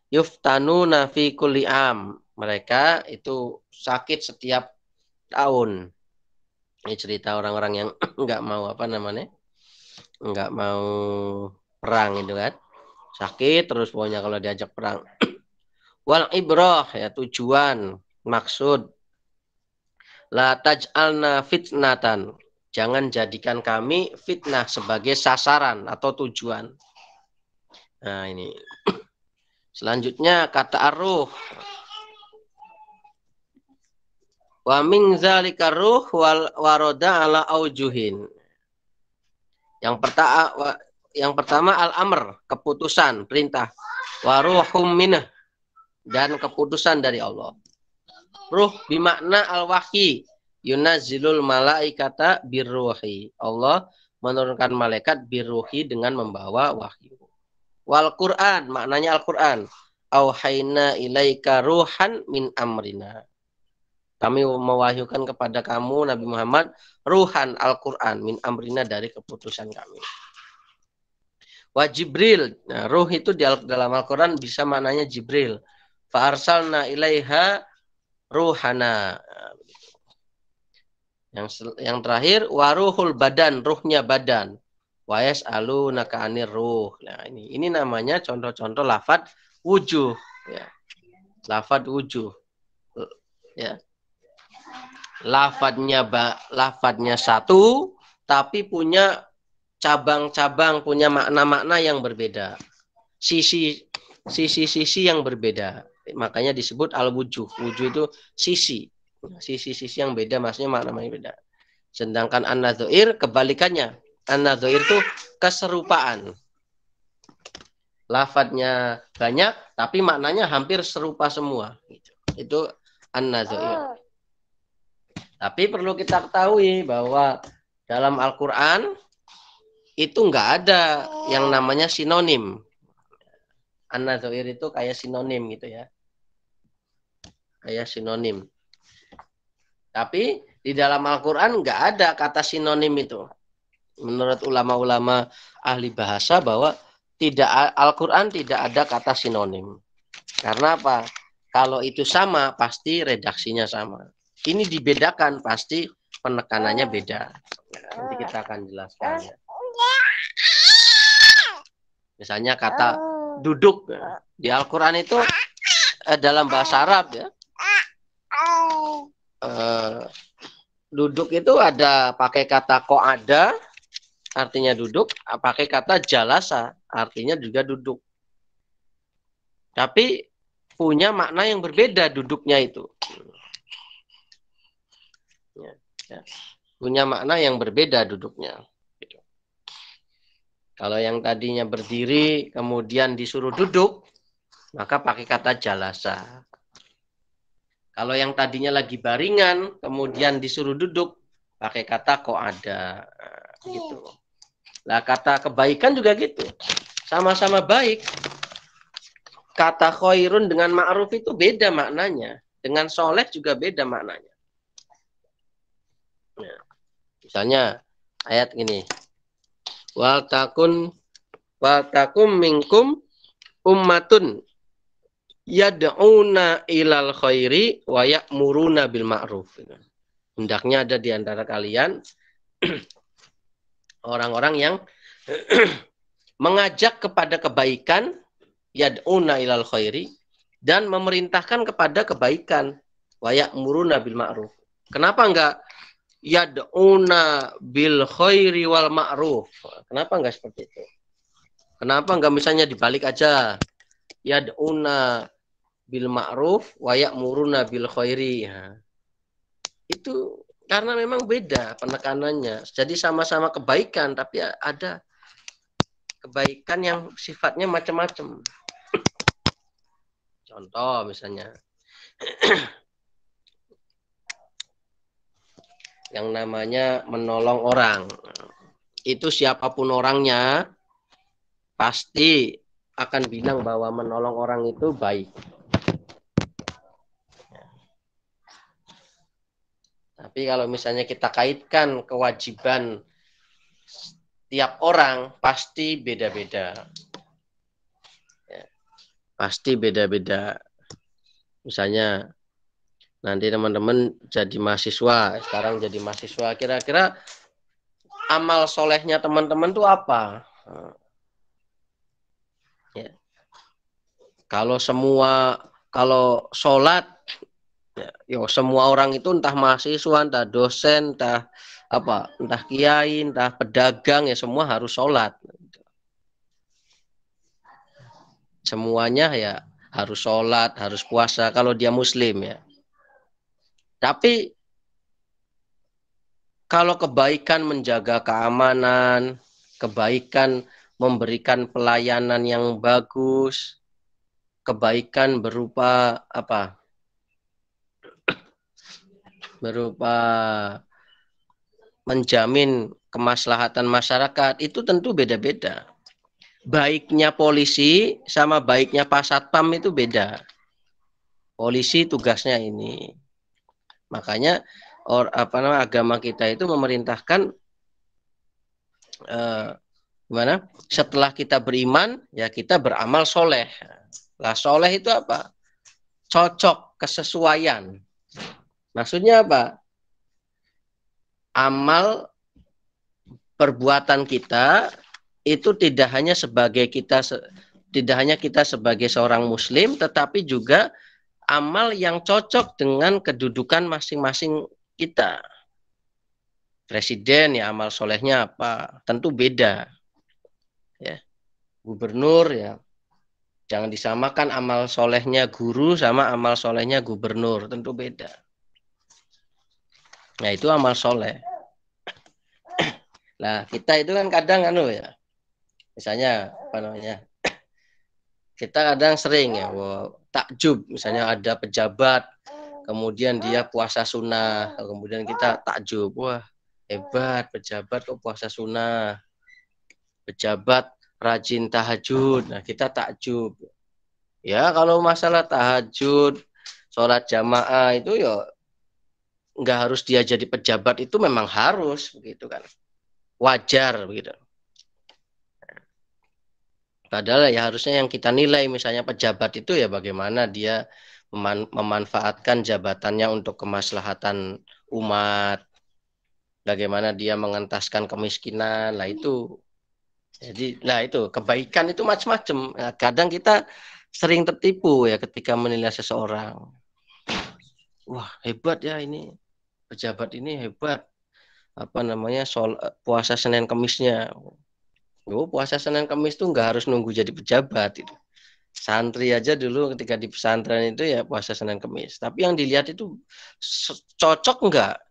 yuftanuna fi kulli am. Mereka itu sakit setiap tahun. Ini cerita orang-orang yang nggak mau nggak mau perang itu kan. Sakit terus pokoknya kalau diajak perang. Wal ibrah, ya tujuan, maksud. La taj'alna fitnatan. Jangan jadikan kami fitnah sebagai sasaran atau tujuan. Nah ini. Selanjutnya kata arruh. Wa min zalika ruh wal waroda ala aujuhin. Yang pertama al-amr, keputusan, perintah. Wa ruhum minah, dan keputusan dari Allah. Ruh bimakna al-wahyi. Yunazzilul malaikata birruhi. Allah menurunkan malaikat birruhi dengan membawa wahyu. Wal Quran, maknanya Al-Quran. Auhayna ilaika ruhan min amrina. Kami mewahyukan kepada kamu Nabi Muhammad ruhan Al-Quran min amrina, dari keputusan kami. Wa Jibril. Nah, ruh itu dalam Al-Quran bisa maknanya Jibril. Fa arsalna ilaiha ruhana. Yang terakhir waruhul badan, ruhnya badan. Wa yas'alunaka 'anir ruh. Nah, ini namanya contoh-contoh lafadz wujuh, ya. Lafadz wujuh. Ya. Lafadznya satu tapi punya cabang-cabang, punya makna-makna yang berbeda. Sisi-sisi yang berbeda. Makanya disebut al-wujuh. Wujuh itu sisi yang beda, maksudnya maknanya beda. Sedangkan an-nadzair kebalikannya. An-nadzair itu keserupaan. Lafadznya banyak tapi maknanya hampir serupa semua. Itu an-nadzair. Tapi perlu kita ketahui bahwa dalam Al-Quran itu nggak ada yang namanya sinonim. An-nadzair itu kayak sinonim gitu ya. Kayak sinonim. Tapi di dalam Al-Quran nggak ada kata sinonim itu. Menurut ulama-ulama ahli bahasa bahwa Al-Quran tidak ada kata sinonim. Karena apa? Kalau itu sama, pasti redaksinya sama. Ini dibedakan, pasti penekanannya beda. Nanti kita akan jelaskan. Misalnya kata duduk di Al-Quran itu dalam bahasa Arab ya. Duduk itu ada pakai kata qo'ada, artinya duduk, pakai kata jalasa, artinya juga duduk. Tapi punya makna yang berbeda duduknya itu. Punya makna yang berbeda duduknya. Kalau yang tadinya berdiri kemudian disuruh duduk, maka pakai kata jalasa. Kalau yang tadinya lagi baringan, kemudian disuruh duduk, pakai kata qo'ada. Gitu. Lah kata kebaikan juga gitu. Sama-sama baik. Kata khairun dengan ma'ruf itu beda maknanya. Dengan soleh juga beda maknanya. Nah, misalnya ayat ini. Wal takum minkum ummatun yad'una ilal khairi wa ya'muruna bil ma'ruf. Hendaknya ada di antara kalian orang-orang yang mengajak kepada kebaikan, yad'una ilal khairi, dan memerintahkan kepada kebaikan, wa ya'muruna bil ma'ruf. Kenapa enggak yad'una bil khairi wal ma'ruf? Kenapa enggak seperti itu? Kenapa enggak misalnya dibalik aja? Yad'una bil ma'ruf wa ya'muruna bil khairi. Ya. Itu karena memang beda penekanannya. Jadi sama-sama kebaikan tapi ada kebaikan yang sifatnya macam-macam. Contoh misalnya yang namanya menolong orang. Itu siapapun orangnya pasti akan bilang bahwa menolong orang itu baik. Tapi kalau misalnya kita kaitkan kewajiban tiap orang, pasti beda-beda. Ya, pasti beda-beda. Misalnya nanti teman-teman jadi mahasiswa, sekarang jadi mahasiswa, kira-kira amal solehnya teman-teman tuh apa? Ya. Kalau sholat, ya semua orang itu entah mahasiswa, entah dosen, entah kiai, entah pedagang, ya semua harus sholat. Semuanya ya harus sholat, harus puasa kalau dia muslim ya. Tapi kalau kebaikan menjaga keamanan, kebaikan memberikan pelayanan yang bagus, kebaikan berupa apa? Berupa menjamin kemaslahatan masyarakat, itu tentu beda-beda. Baiknya polisi sama baiknya Pak Satpam itu beda. Polisi tugasnya ini. Makanya agama kita itu memerintahkan gimana? Setelah kita beriman, ya kita beramal soleh. Lah soleh itu apa? Cocok, kesesuaian. Maksudnya apa? Amal perbuatan kita itu tidak hanya kita sebagai seorang muslim, tetapi juga amal yang cocok dengan kedudukan masing-masing kita. Presiden ya amal solehnya apa? Tentu beda. Ya. Gubernur ya jangan disamakan amal solehnya guru sama amal solehnya gubernur, tentu beda. Nah itu amal soleh. Nah kita itu kan kadang ya, misalnya kita kadang sering ya takjub, misalnya ada pejabat kemudian dia puasa sunnah, kemudian kita takjub, wah hebat pejabat kok puasa sunnah, pejabat rajin tahajud. Nah kita takjub ya. Kalau masalah tahajud, sholat jamaah itu ya nggak harus dia jadi pejabat, itu memang harus begitu kan, wajar begitu. Padahal ya harusnya yang kita nilai misalnya pejabat itu ya bagaimana dia memanfaatkan jabatannya untuk kemaslahatan umat, bagaimana dia mengentaskan kemiskinan. Lah itu jadi itu kebaikan itu macam-macam. Nah, kadang kita sering tertipu ya ketika menilai seseorang. Wah hebat ya ini pejabat ini, hebat puasa Senin Kemisnya. Puasa Senin Kemis tuh nggak harus nunggu jadi pejabat itu. Santri aja dulu ketika di pesantren itu ya puasa Senin Kemis. Tapi yang dilihat itu cocok enggak?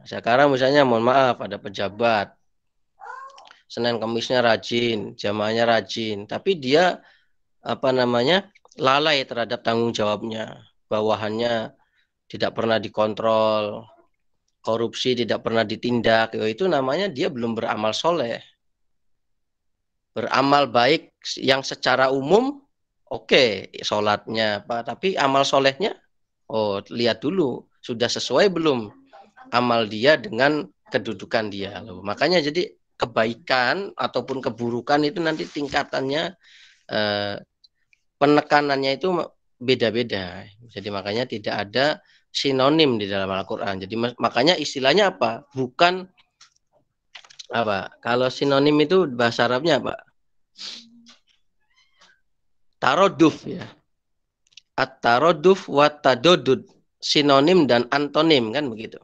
Sekarang misalnya mohon maaf ada pejabat Senin Kemisnya rajin, jamaahnya rajin, tapi dia lalai terhadap tanggung jawabnya. Bawahannya tidak pernah dikontrol, korupsi tidak pernah ditindak, itu namanya dia belum beramal soleh. Beramal baik yang secara umum oke, sholatnya tapi amal solehnya lihat dulu sudah sesuai belum amal dia dengan kedudukan dia. Makanya jadi kebaikan ataupun keburukan itu nanti tingkatannya penekanannya itu beda-beda. Jadi makanya tidak ada sinonim di dalam Al-Quran. Jadi makanya istilahnya apa? Bukan kalau sinonim itu bahasa Arabnya apa? Taroduf ya. At-taroduf wa tadodud. Sinonim dan antonim kan begitu.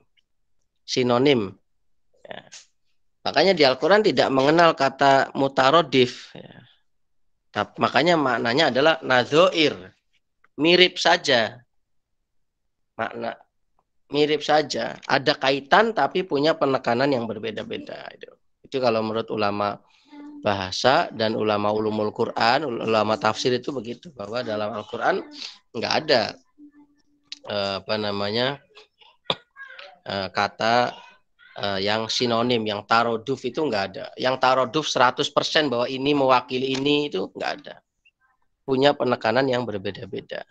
Sinonim. Ya. Makanya di Al-Quran tidak mengenal kata mutarodif. Ya. Makanya maknanya adalah nadzoir. Mirip saja. Makna mirip saja, ada kaitan tapi punya penekanan yang berbeda-beda. Itu kalau menurut ulama bahasa dan ulama ulumul Quran, ulama tafsir itu begitu, bahwa dalam Al-Quran nggak ada kata yang sinonim, yang taroduf itu nggak ada. Yang taroduf 100% bahwa ini mewakili ini itu nggak ada. Punya penekanan yang berbeda-beda.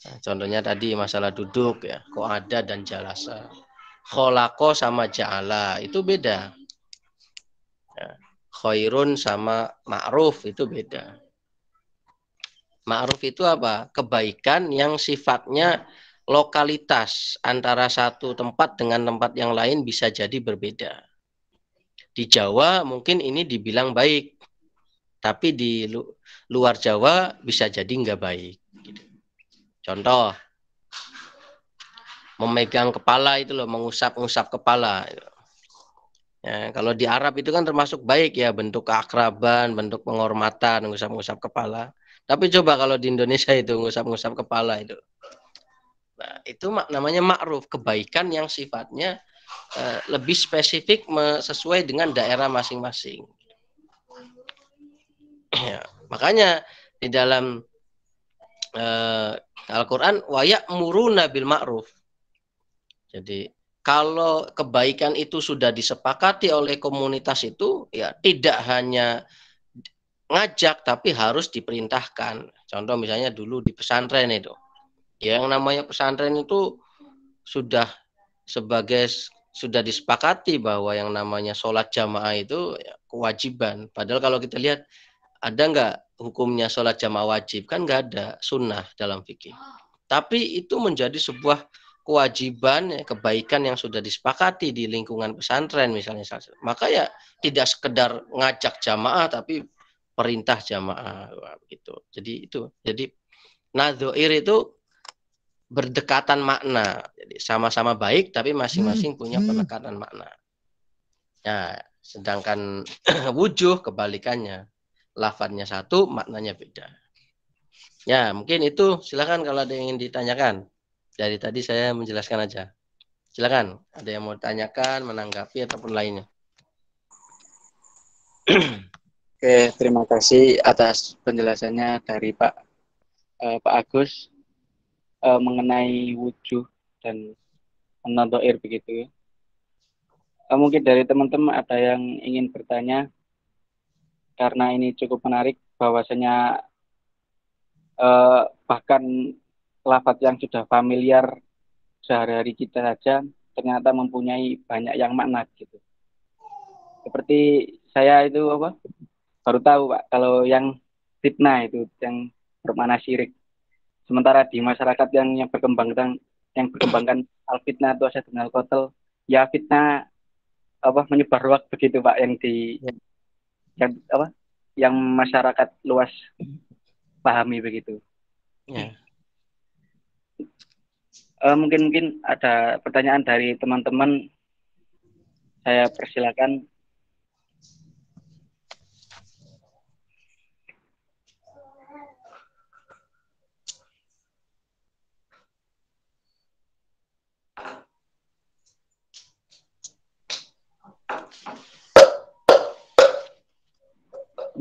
Nah, contohnya tadi masalah duduk ya, qa'ada dan jalasa. Kholako sama ja'ala itu beda. Ya, khairun sama ma'ruf itu beda. Ma'ruf itu apa? Kebaikan yang sifatnya lokalitas antara satu tempat dengan tempat yang lain bisa jadi berbeda. Di Jawa mungkin ini dibilang baik, tapi di luar Jawa bisa jadi nggak baik. Contoh, memegang kepala itu loh, mengusap-ngusap kepala. Ya, kalau di Arab itu kan termasuk baik ya, bentuk keakraban, bentuk penghormatan, ngusap-ngusap kepala. Tapi coba kalau di Indonesia itu ngusap-ngusap kepala itu. Nah, itu namanya ma'ruf, kebaikan yang sifatnya lebih spesifik sesuai dengan daerah masing-masing. Ya, makanya di dalam Al-Quran wa ya'muruna bil ma'ruf. Jadi kalau kebaikan itu sudah disepakati oleh komunitas itu, ya tidak hanya ngajak tapi harus diperintahkan. Contoh misalnya dulu di pesantren itu, yang namanya pesantren itu sudah sudah disepakati bahwa yang namanya sholat jamaah itu ya, kewajiban. Padahal kalau kita lihat ada nggak hukumnya sholat jamaah wajib? Kan nggak ada, sunnah dalam fikih. Tapi itu menjadi sebuah kewajiban, ya, kebaikan yang sudah disepakati di lingkungan pesantren misalnya. Maka ya tidak sekedar ngajak jamaah tapi perintah jamaah gitu. Jadi nadzoir itu berdekatan makna. Jadi sama-sama baik tapi masing-masing punya pendekatan makna. Ya, sedangkan wujuh kebalikannya. Lafadznya satu, maknanya beda. Ya, mungkin itu. Silakan kalau ada yang ingin ditanyakan. Dari tadi saya menjelaskan aja. Silakan, ada yang mau tanyakan, menanggapi ataupun lainnya. Oke, terima kasih atas penjelasannya dari Pak Agus mengenai wujuh dan an-nadhair begitu ya. Mungkin dari teman-teman ada yang ingin bertanya karena ini cukup menarik bahwasanya bahkan lafaz yang sudah familiar sehari-hari kita saja ternyata mempunyai banyak yang makna gitu. Seperti saya itu baru tahu Pak kalau yang fitnah itu yang bermakna syirik. Sementara di masyarakat yang berkembangkan al fitnah itu asyadun al qatl, ya fitnah menyebar hoax begitu Pak yang masyarakat luas pahami begitu. Ya. Mungkin ada pertanyaan dari teman-teman, saya persilakan.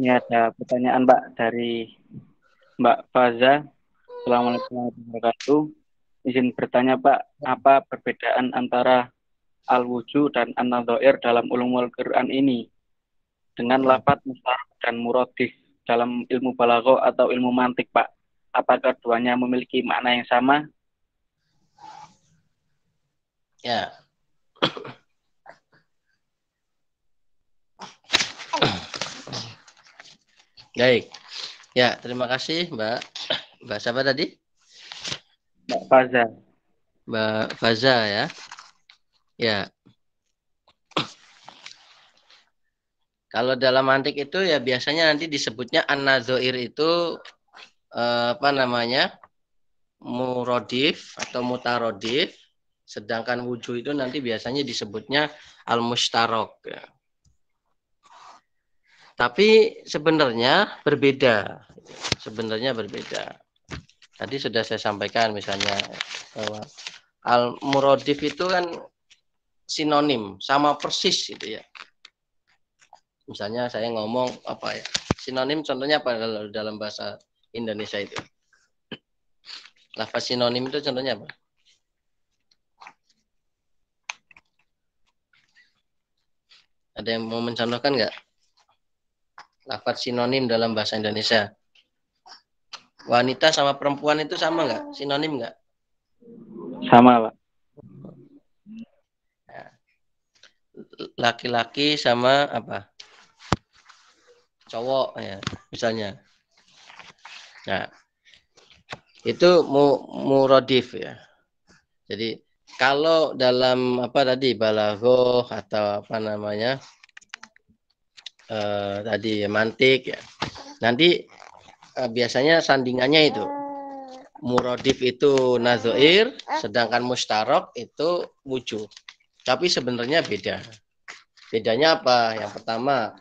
Ini ada pertanyaan Mbak dari Mbak Faza. Assalamualaikum warahmatullahi wabarakatuh. Izin bertanya Pak, apa perbedaan antara al-wujuh dan an-nadhair dalam ulumul Quran ini dengan lafadz mustarab dan muradif dalam ilmu balaghah atau ilmu mantik Pak? Apakah keduanya memiliki makna yang sama? Ya. Baik. Ya, terima kasih Mbak. Mbak siapa tadi? Mbak Faza. Mbak Faza ya. Ya. Kalau dalam mantik itu ya biasanya nanti disebutnya an-nadzair itu murodif atau mutarodif, sedangkan wujuh itu nanti biasanya disebutnya al-mustarok. Ya. Tapi sebenarnya berbeda. Tadi sudah saya sampaikan misalnya bahwa al-murodif itu kan sinonim, sama persis gitu ya. Misalnya saya ngomong apa ya? Sinonim contohnya apa dalam bahasa Indonesia itu? Lafaz sinonim itu contohnya apa? Ada yang mau mencontohkan nggak? Lafaz sinonim dalam bahasa Indonesia. Wanita sama perempuan itu sama nggak? Sinonim nggak? Sama, Pak. Laki-laki sama apa? Cowok ya, misalnya. Nah, itu muradif ya. Jadi kalau dalam apa tadi balaghoh atau apa namanya tadi mantik ya. Nanti biasanya sandingannya itu muradif itu nadzair, sedangkan mustarok itu wujuh. Tapi sebenarnya beda. Bedanya apa? Yang pertama,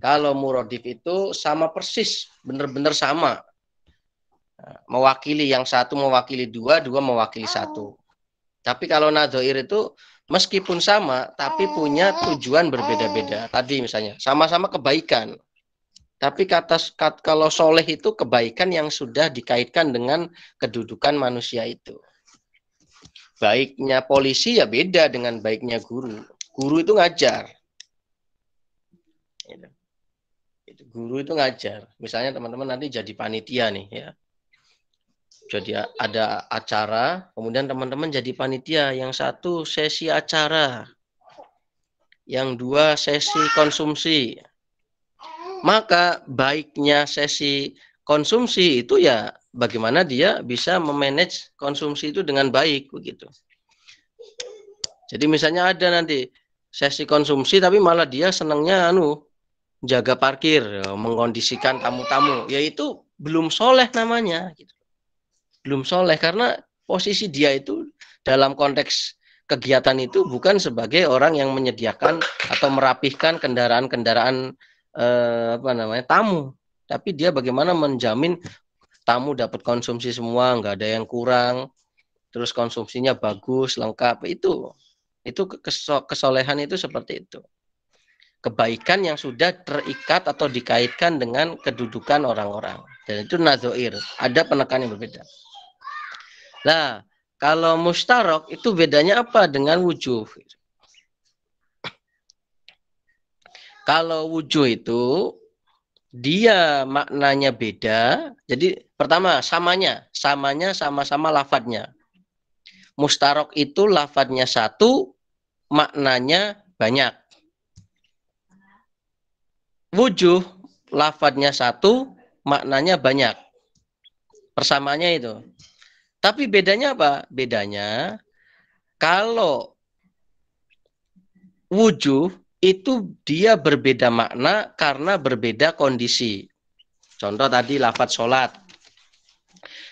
kalau muradif itu sama persis, benar-benar sama. Mewakili yang satu mewakili dua, dua mewakili satu. Tapi kalau nadzair itu meskipun sama, tapi punya tujuan berbeda-beda. Tadi misalnya, sama-sama kebaikan. Tapi kalau soleh itu kebaikan yang sudah dikaitkan dengan kedudukan manusia itu. Baiknya polisi ya beda dengan baiknya guru. Guru itu ngajar. Guru itu ngajar. Misalnya teman-teman nanti jadi panitia nih ya. Jadi ada acara, kemudian teman-teman jadi panitia. Yang satu sesi acara, yang dua sesi konsumsi. Maka baiknya sesi konsumsi itu ya bagaimana dia bisa memanage konsumsi itu dengan baik begitu. Jadi misalnya ada nanti sesi konsumsi tapi malah dia senangnya jaga parkir, mengkondisikan tamu-tamu, yaitu belum soleh namanya gitu. Belum soleh karena posisi dia itu dalam konteks kegiatan itu bukan sebagai orang yang menyediakan atau merapihkan kendaraan-kendaraan tamu, tapi dia bagaimana menjamin tamu dapat konsumsi semua, nggak ada yang kurang, terus konsumsinya bagus, lengkap. Itu kesolehan itu seperti itu. Kebaikan yang sudah terikat atau dikaitkan dengan kedudukan orang-orang, dan itu nadzair, ada penekanan yang berbeda. Nah, kalau mustarok itu bedanya apa dengan wujuh? Kalau wujuh itu dia maknanya beda. Jadi pertama samanya sama-sama lafadznya. Mustarok itu lafadznya satu, maknanya banyak. Wujuh lafadznya satu, maknanya banyak. Persamaannya itu. Tapi bedanya apa? Bedanya kalau wujuh itu dia berbeda makna karena berbeda kondisi. Contoh tadi lafadz sholat.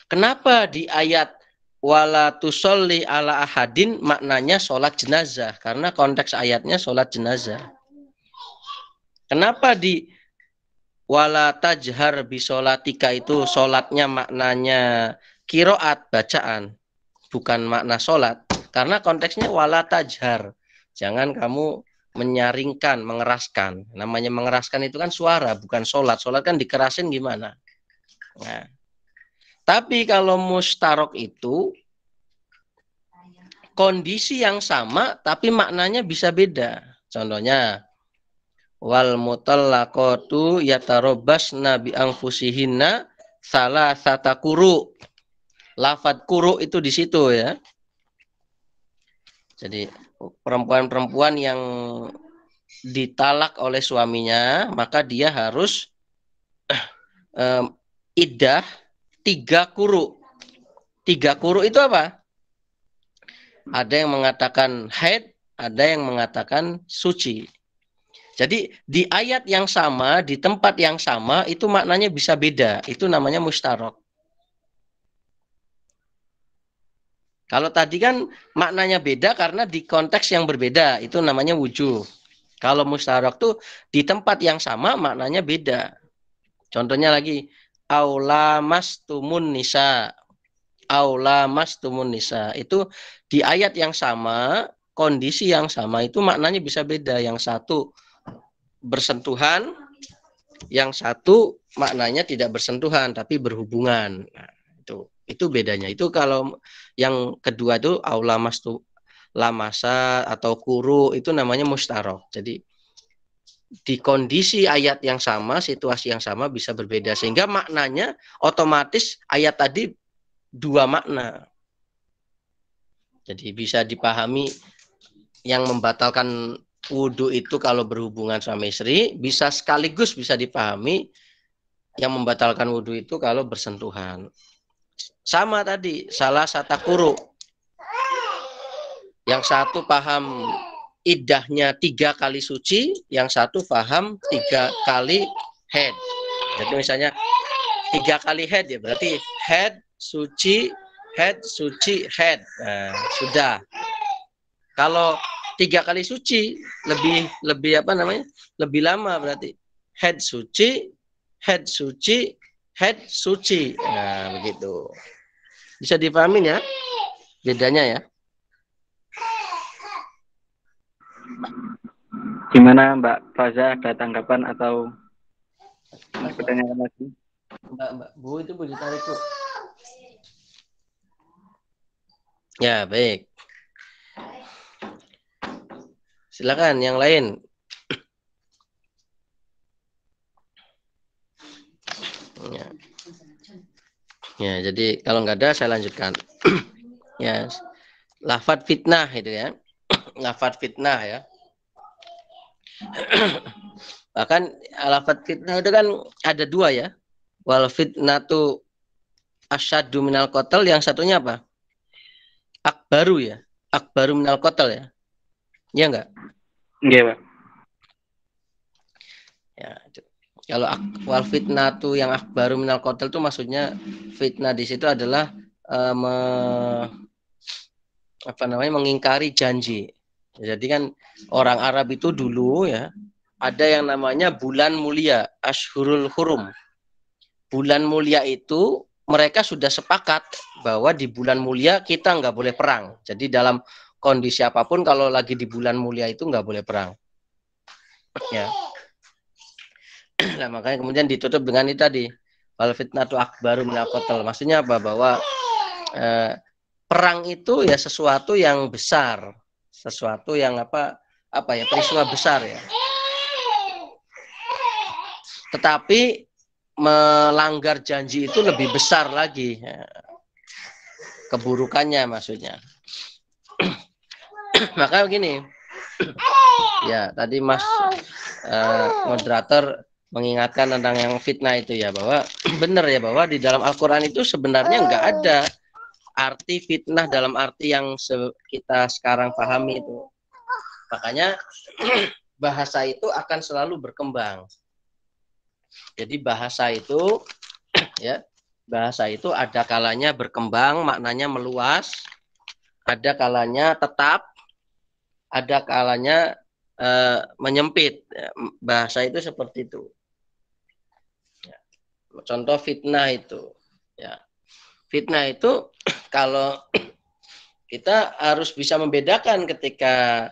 Kenapa di ayat wala tusolli ala ahadin maknanya sholat jenazah? Karena konteks ayatnya sholat jenazah. Kenapa di wala tajhar bisolatika itu sholatnya maknanya kiroat bacaan, bukan makna sholat? Karena konteksnya wala tajhar. Jangan kamu menyaringkan, mengeraskan. Namanya mengeraskan itu kan suara, bukan sholat. Sholat kan dikerasin gimana? Nah, tapi kalau mustarok itu kondisi yang sama, tapi maknanya bisa beda. Contohnya, wal mutallaqatu yatarabbasna bi anfusihinna salasata quru. Lafadz quru itu di situ ya. Jadi perempuan-perempuan yang ditalak oleh suaminya, maka dia harus iddah 3 quru. 3 quru itu apa? Ada yang mengatakan haid, ada yang mengatakan suci. Jadi di ayat yang sama, di tempat yang sama, itu maknanya bisa beda. Itu namanya mustarok. Kalau tadi kan maknanya beda karena di konteks yang berbeda. Itu namanya wujuh. Kalau mustarok tuh di tempat yang sama maknanya beda. Contohnya lagi, aula mastumun nisa. Aula mastumun nisa. Itu di ayat yang sama, kondisi yang sama itu maknanya bisa beda. Yang satu bersentuhan, yang satu maknanya tidak bersentuhan tapi berhubungan. Nah, itu bedanya. Itu kalau yang kedua itu aula mastu lamasa atau kuru itu namanya mustarok. Jadi di kondisi ayat yang sama, situasi yang sama bisa berbeda. Sehingga maknanya otomatis ayat tadi dua makna. Jadi bisa dipahami yang membatalkan wudhu itu kalau berhubungan sama istri, bisa sekaligus bisa dipahami yang membatalkan wudhu itu kalau bersentuhan. Sama tadi, salah satakuru. Yang satu paham iddahnya 3 kali suci, yang satu paham 3 kali head. Jadi misalnya 3 kali head ya, berarti head, suci, head, suci, head. Nah, sudah. Kalau 3 kali suci lebih apa namanya? Lebih lama berarti. Head suci, head suci, head suci. Nah, begitu. Bisa dipahami ya? Bedanya ya. Gimana Mbak Faza, ada tanggapan atau pertanyaan lagi? Mbak Bu itu boleh ditarik tuh. Ya, baik. Silakan yang lain. Ya, jadi kalau nggak ada saya lanjutkan. Ya, lafadz fitnah itu ya. Lafadz fitnah ya. Bahkan lafadz fitnah itu kan ada 2 ya. Wal fitnatu asyaddu minal qatl, yang satunya apa? Akbaru ya. Akbaru minal qatl ya. Iya enggak? Iya, Pak. Ya, itu. Kalau wal fitnatu yang akbaru minal qatl itu maksudnya fitnah di situ adalah mengingkari janji. Jadi kan orang Arab itu dulu ya ada yang namanya bulan mulia, Ashhurul Hurum. Bulan mulia itu mereka sudah sepakat bahwa di bulan mulia kita nggak boleh perang. Jadi dalam kondisi apapun kalau lagi di bulan mulia itu nggak boleh perang. Ya. Nah, makanya kemudian ditutup dengan itu tadi. Wal fitnatu akbaru minal qatl. Maksudnya apa? Bahwa perang itu ya sesuatu yang besar, sesuatu yang peristiwa besar ya. Tetapi melanggar janji itu lebih besar lagi ya. Keburukannya maksudnya. Maka begini, ya tadi Mas moderator mengingatkan tentang yang fitnah itu ya, bahwa benar ya bahwa di dalam Al-Quran itu sebenarnya nggak ada arti fitnah dalam arti yang kita sekarang pahami itu. Makanya bahasa itu akan selalu berkembang. Jadi bahasa itu ya, bahasa itu ada kalanya berkembang, maknanya meluas, ada kalanya tetap, ada kalanya menyempit. Bahasa itu seperti itu. Ya. Contoh fitnah itu ya. Fitnah itu kalau kita harus bisa membedakan ketika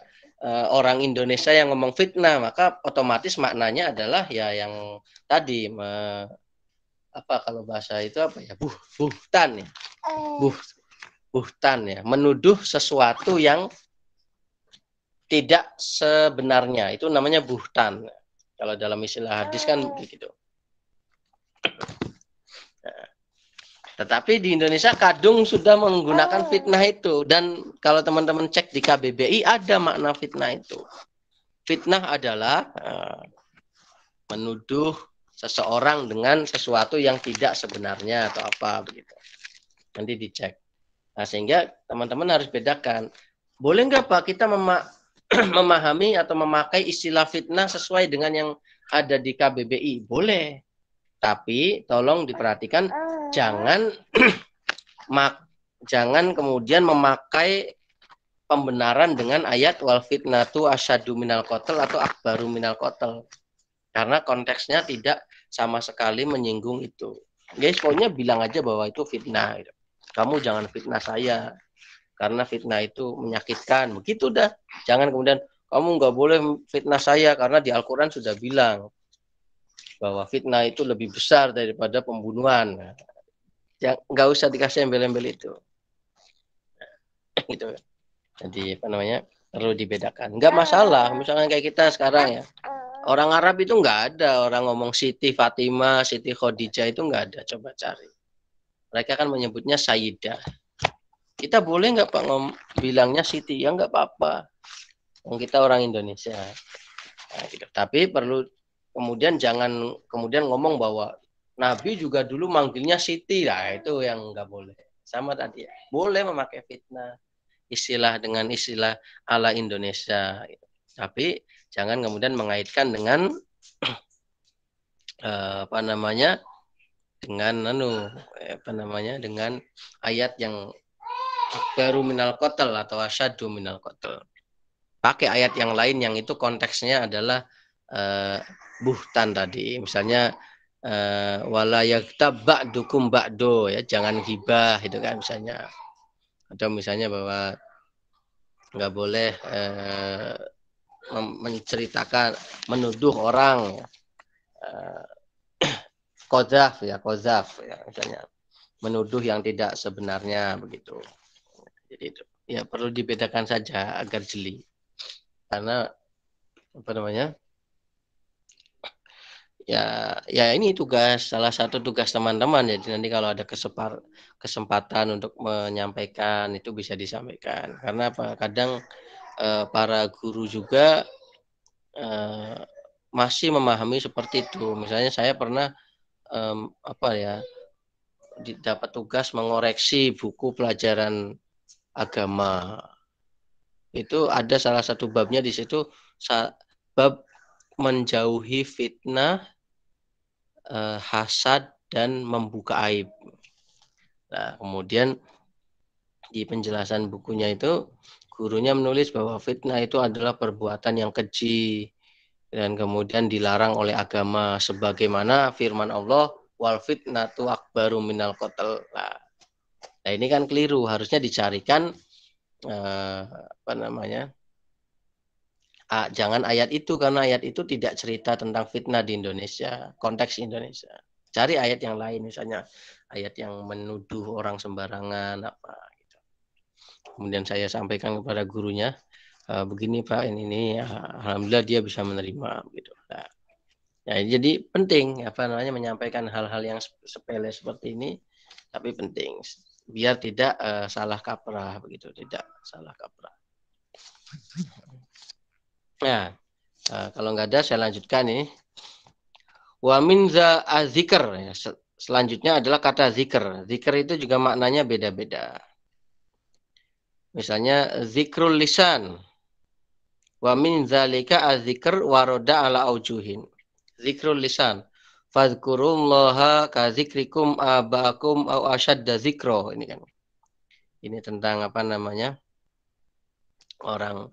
orang Indonesia yang ngomong fitnah, maka otomatis maknanya adalah ya yang tadi kalau bahasa itu apa ya, buhtan ya. Buhtan ya, menuduh sesuatu yang tidak sebenarnya, itu namanya buhtan. Kalau dalam istilah hadis kan begitu. Tetapi di Indonesia kadung sudah menggunakan fitnah itu. Dan kalau teman-teman cek di KBBI ada makna fitnah itu. Fitnah adalah menuduh seseorang dengan sesuatu yang tidak sebenarnya atau apa begitu. Nanti dicek. Nah, sehingga teman-teman harus bedakan. Boleh nggak Pak kita memahami atau memakai istilah fitnah sesuai dengan yang ada di KBBI? Boleh. Tapi tolong diperhatikan, jangan kemudian memakai pembenaran dengan ayat wal fitnatu asyaddu minal qatl atau akbaru minal qatl. Karena konteksnya tidak sama sekali menyinggung itu. Guys, pokoknya bilang aja bahwa itu fitnah. Kamu jangan fitnah saya, karena fitnah itu menyakitkan. Begitu dah. Jangan kemudian kamu nggak boleh fitnah saya, karena di Al-Quran sudah bilang bahwa fitnah itu lebih besar daripada pembunuhan. Ya, nggak usah dikasih embel-embel itu. Gitu. Jadi perlu dibedakan. Nggak masalah, misalnya kayak kita sekarang ya, Orang Arab itu nggak ada orang ngomong Siti Fatimah, Siti Khadijah, itu nggak ada. Coba cari. Mereka kan menyebutnya Sayyidah. Kita boleh nggak Pak bilangnya Siti? Ya nggak apa-apa. Kita orang Indonesia. Nah, gitu. Tapi perlu kemudian jangan kemudian ngomong bahwa Nabi juga dulu manggilnya Siti. Nah, itu yang nggak boleh. Sama tadi. Boleh memakai fitnah. Istilah dengan istilah ala Indonesia. Tapi jangan kemudian mengaitkan dengan apa namanya dengan dengan ayat yang baru minal qatl atau asyaddu minal qatl. Pakai ayat yang lain yang itu konteksnya adalah buhtan tadi. Misalnya wala yaktab ba'dukum ba'do, ya, jangan gibah itu kan misalnya. Atau misalnya bahwa nggak boleh menceritakan, menuduh orang kozaf ya misalnya menuduh yang tidak sebenarnya begitu. Jadi itu ya perlu dibedakan saja agar jeli, karena apa namanya ya ini salah satu tugas teman-teman. Jadi nanti kalau ada kesempatan untuk menyampaikan itu bisa disampaikan, karena apa, kadang para guru juga masih memahami seperti itu. Misalnya saya pernah dapat tugas mengoreksi buku pelajaran agama. Itu ada salah satu babnya di situ, bab menjauhi fitnah, hasad dan membuka aib. Nah, kemudian di penjelasan bukunya itu gurunya menulis bahwa fitnah itu adalah perbuatan yang keji dan kemudian dilarang oleh agama, sebagaimana firman Allah, wal fitnatu akbaru minal qatl. Nah, ini kan keliru, harusnya dicarikan jangan ayat itu, karena ayat itu tidak cerita tentang fitnah di Indonesia, konteks Indonesia. Cari ayat yang lain, misalnya ayat yang menuduh orang sembarangan apa gitu. Kemudian saya sampaikan kepada gurunya, begini Pak, ini alhamdulillah dia bisa menerima gitu. Nah, jadi penting menyampaikan hal-hal yang sepele seperti ini, tapi penting biar tidak salah kaprah begitu, tidak salah kaprah. Nah, kalau nggak ada saya lanjutkan nih. Wa min za azikr, ya, selanjutnya adalah kata zikr. Zikr itu juga maknanya beda-beda. Misalnya zikrul lisan. Wa min zalika azikr waroda ala aujuhin. Zikrul lisan. Fadhkurullaha ka zikrikum aba'akum au asyadda zikro. Ini kan. Ini tentang orang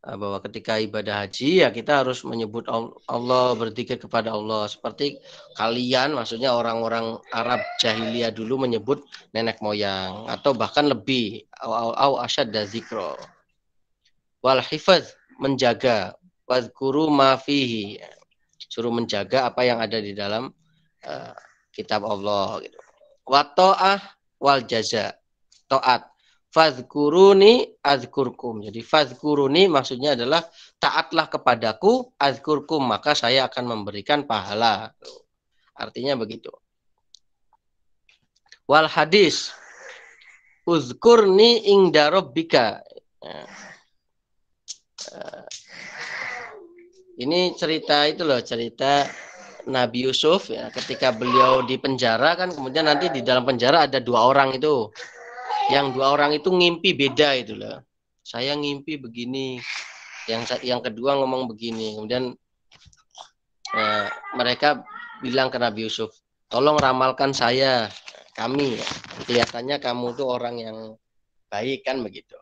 bahwa ketika ibadah haji ya kita harus menyebut Allah, berzikir kepada Allah, seperti kalian, maksudnya orang-orang Arab jahiliyah dulu menyebut nenek moyang, atau bahkan lebih, au asyadda zikro. Wal hifaz, menjaga, wazkuru ma fihi, suruh menjaga apa yang ada di dalam kitab Allah gitu. Wa ta'ah wal jaza, taat. Fazkuruni azkurkum. Jadi fazkuruni maksudnya adalah taatlah kepadaku, azkurkum, maka saya akan memberikan pahala. Artinya begitu. Wal hadis, uzkurni inda rabbika. Ini cerita itu loh, cerita Nabi Yusuf ya, ketika beliau di penjara kan, kemudian nanti di dalam penjara ada dua orang itu. Yang dua orang itu ngimpi beda itu loh. Saya ngimpi begini, yang kedua ngomong begini. Kemudian mereka bilang ke Nabi Yusuf, tolong ramalkan kami. Kelihatannya kamu tuh orang yang baik kan begitu.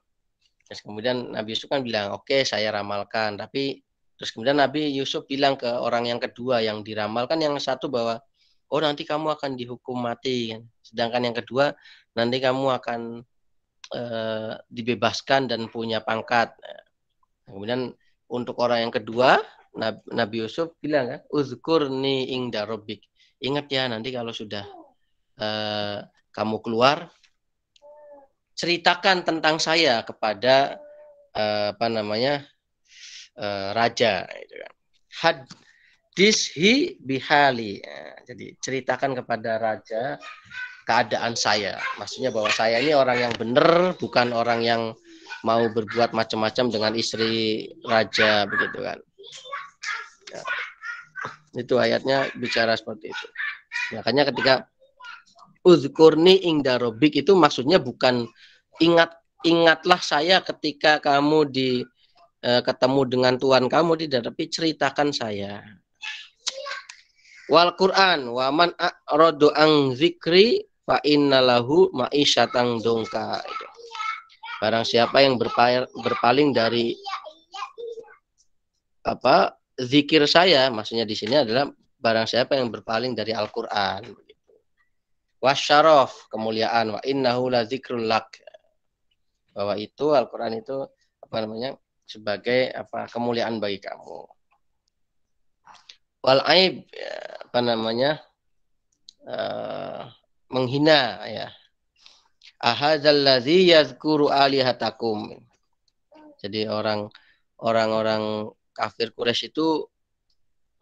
Terus kemudian Nabi Yusuf kan bilang, oke, saya ramalkan. Tapi terus kemudian Nabi Yusuf bilang ke orang yang kedua yang diramalkan, yang satu bahwa oh nanti kamu akan dihukum mati kan. Sedangkan yang kedua nanti kamu akan dibebaskan dan punya pangkat. Kemudian untuk orang yang kedua Nabi Yusuf bilang kan, uzkurni inda rabbik. Ingat ya nanti kalau sudah kamu keluar, ceritakan tentang saya kepada raja. Haddishi bihali. Jadi ceritakan kepada raja keadaan saya. Maksudnya bahwa saya ini orang yang benar, bukan orang yang mau berbuat macam-macam dengan istri raja begitu kan. Ya, itu ayatnya bicara seperti itu. Makanya ketika uzkurni ingda robik itu maksudnya bukan ingatlah saya ketika kamu ketemu dengan Tuhan kamu, tidak, tapi ceritakan saya. Wal Quran wa man a'radu an zikri fa innalahu ma'isyatan dongka. Barang siapa yang berpaling dari zikir saya, maksudnya di sini adalah barang siapa yang berpaling dari Al-Qur'an. Wasyaraf, kemuliaan, wa innahu la zikrul lak. Bahwa itu Al-Qur'an itu sebagai kemuliaan bagi kamu. Wal aib, menghina ya. Ahadzallazi yazkuru alihatakum. Jadi orang-orang kafir Quraisy itu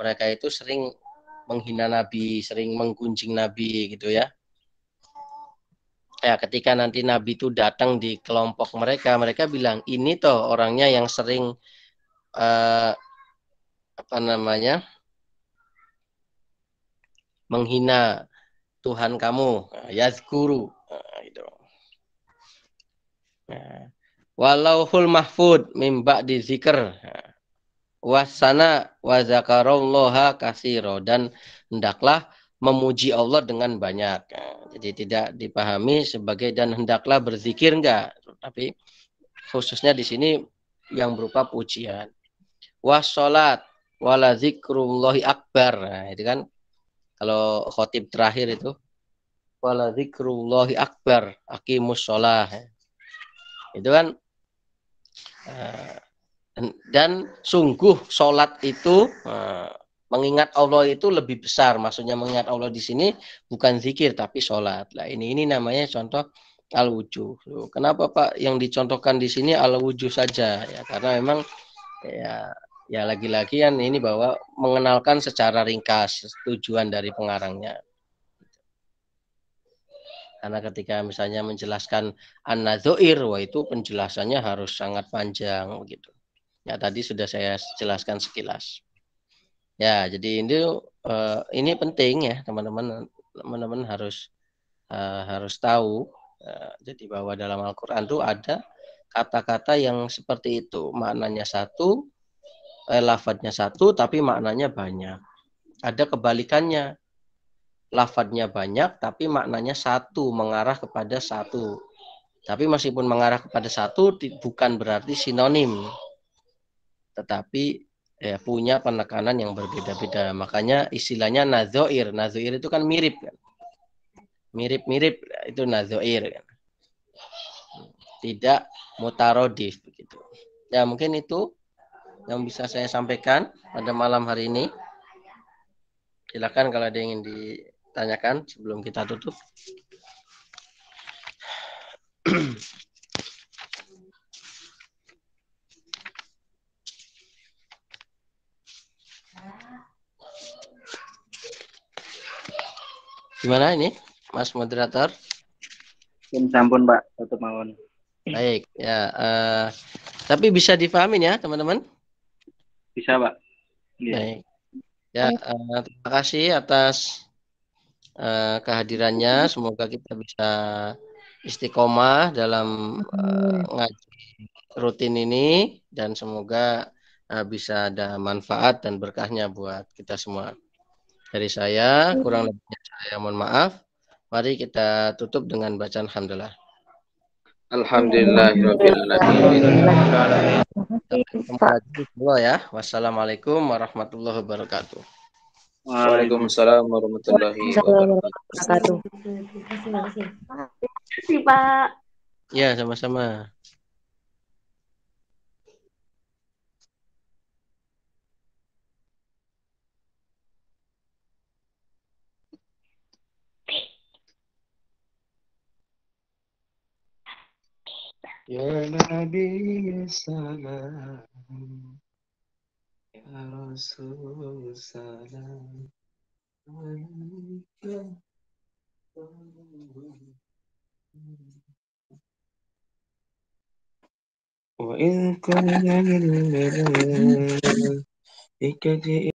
mereka itu sering menghina Nabi, sering menggunjing Nabi gitu ya. Ya, ketika nanti Nabi itu datang di kelompok mereka bilang ini toh orangnya yang sering menghina Tuhan kamu, yazkuru gitu. Walauhul mahfud mimba di zikr wasana wa zakarallaha katsira, dan hendaklah memuji Allah dengan banyak. Jadi tidak dipahami sebagai dan hendaklah berzikir, enggak, tapi khususnya di sini yang berupa pujian. Wassalat wala zikrullahi akbar. Nah, itu kan kalau khotib terakhir itu wala zikrullahi akbar aqimus shalah. Itu kan dan sungguh sholat itu mengingat Allah itu lebih besar. Maksudnya mengingat Allah di sini bukan zikir tapi sholat. Lah ini namanya contoh al-wujuh. Kenapa Pak yang dicontohkan di sini al-wujuh saja? Ya karena memang ya lagi-lagi kan ini bahwa mengenalkan secara ringkas tujuan dari pengarangnya. Karena ketika misalnya menjelaskan an-nadzair, wah itu penjelasannya harus sangat panjang begitu. Ya tadi sudah saya jelaskan sekilas. Ya jadi ini penting ya teman-teman harus tahu. Jadi bahwa dalam Al-Quran itu ada kata-kata yang seperti itu, maknanya satu, lafadznya satu, tapi maknanya banyak. Ada kebalikannya, lafadznya banyak, tapi maknanya satu, mengarah kepada satu. Tapi meskipun mengarah kepada satu, bukan berarti sinonim, tetapi ya, punya penekanan yang berbeda-beda. Makanya istilahnya nazoir. Nazoir itu kan mirip kan. Mirip-mirip itu nazoir kan. Tidak mutarodif begitu. Ya mungkin itu yang bisa saya sampaikan pada malam hari ini. Silakan kalau ada yang ingin ditanyakan sebelum kita tutup. Gimana ini, Mas Moderator? Sampun Pak, tutup mawon. Baik, ya. Tapi bisa dipahamin ya, teman-teman? Bisa Pak. Yeah. Baik. Ya, terima kasih atas kehadirannya. Semoga kita bisa istiqomah dalam ngaji rutin ini dan semoga bisa ada manfaat dan berkahnya buat kita semua. Dari saya kurang lebihnya saya mohon maaf. Mari kita tutup dengan bacaan alhamdulillah. Alhamdulillahirobbilalamin. Ya. Wassalamualaikum warahmatullahi wabarakatuh. Waalaikumsalam warahmatullahi wabarakatuh. Terima kasih Pak. Ya, sama-sama. Ya Nabi salam. Ya Rasul salam alaika. Wa in kana lil malaikati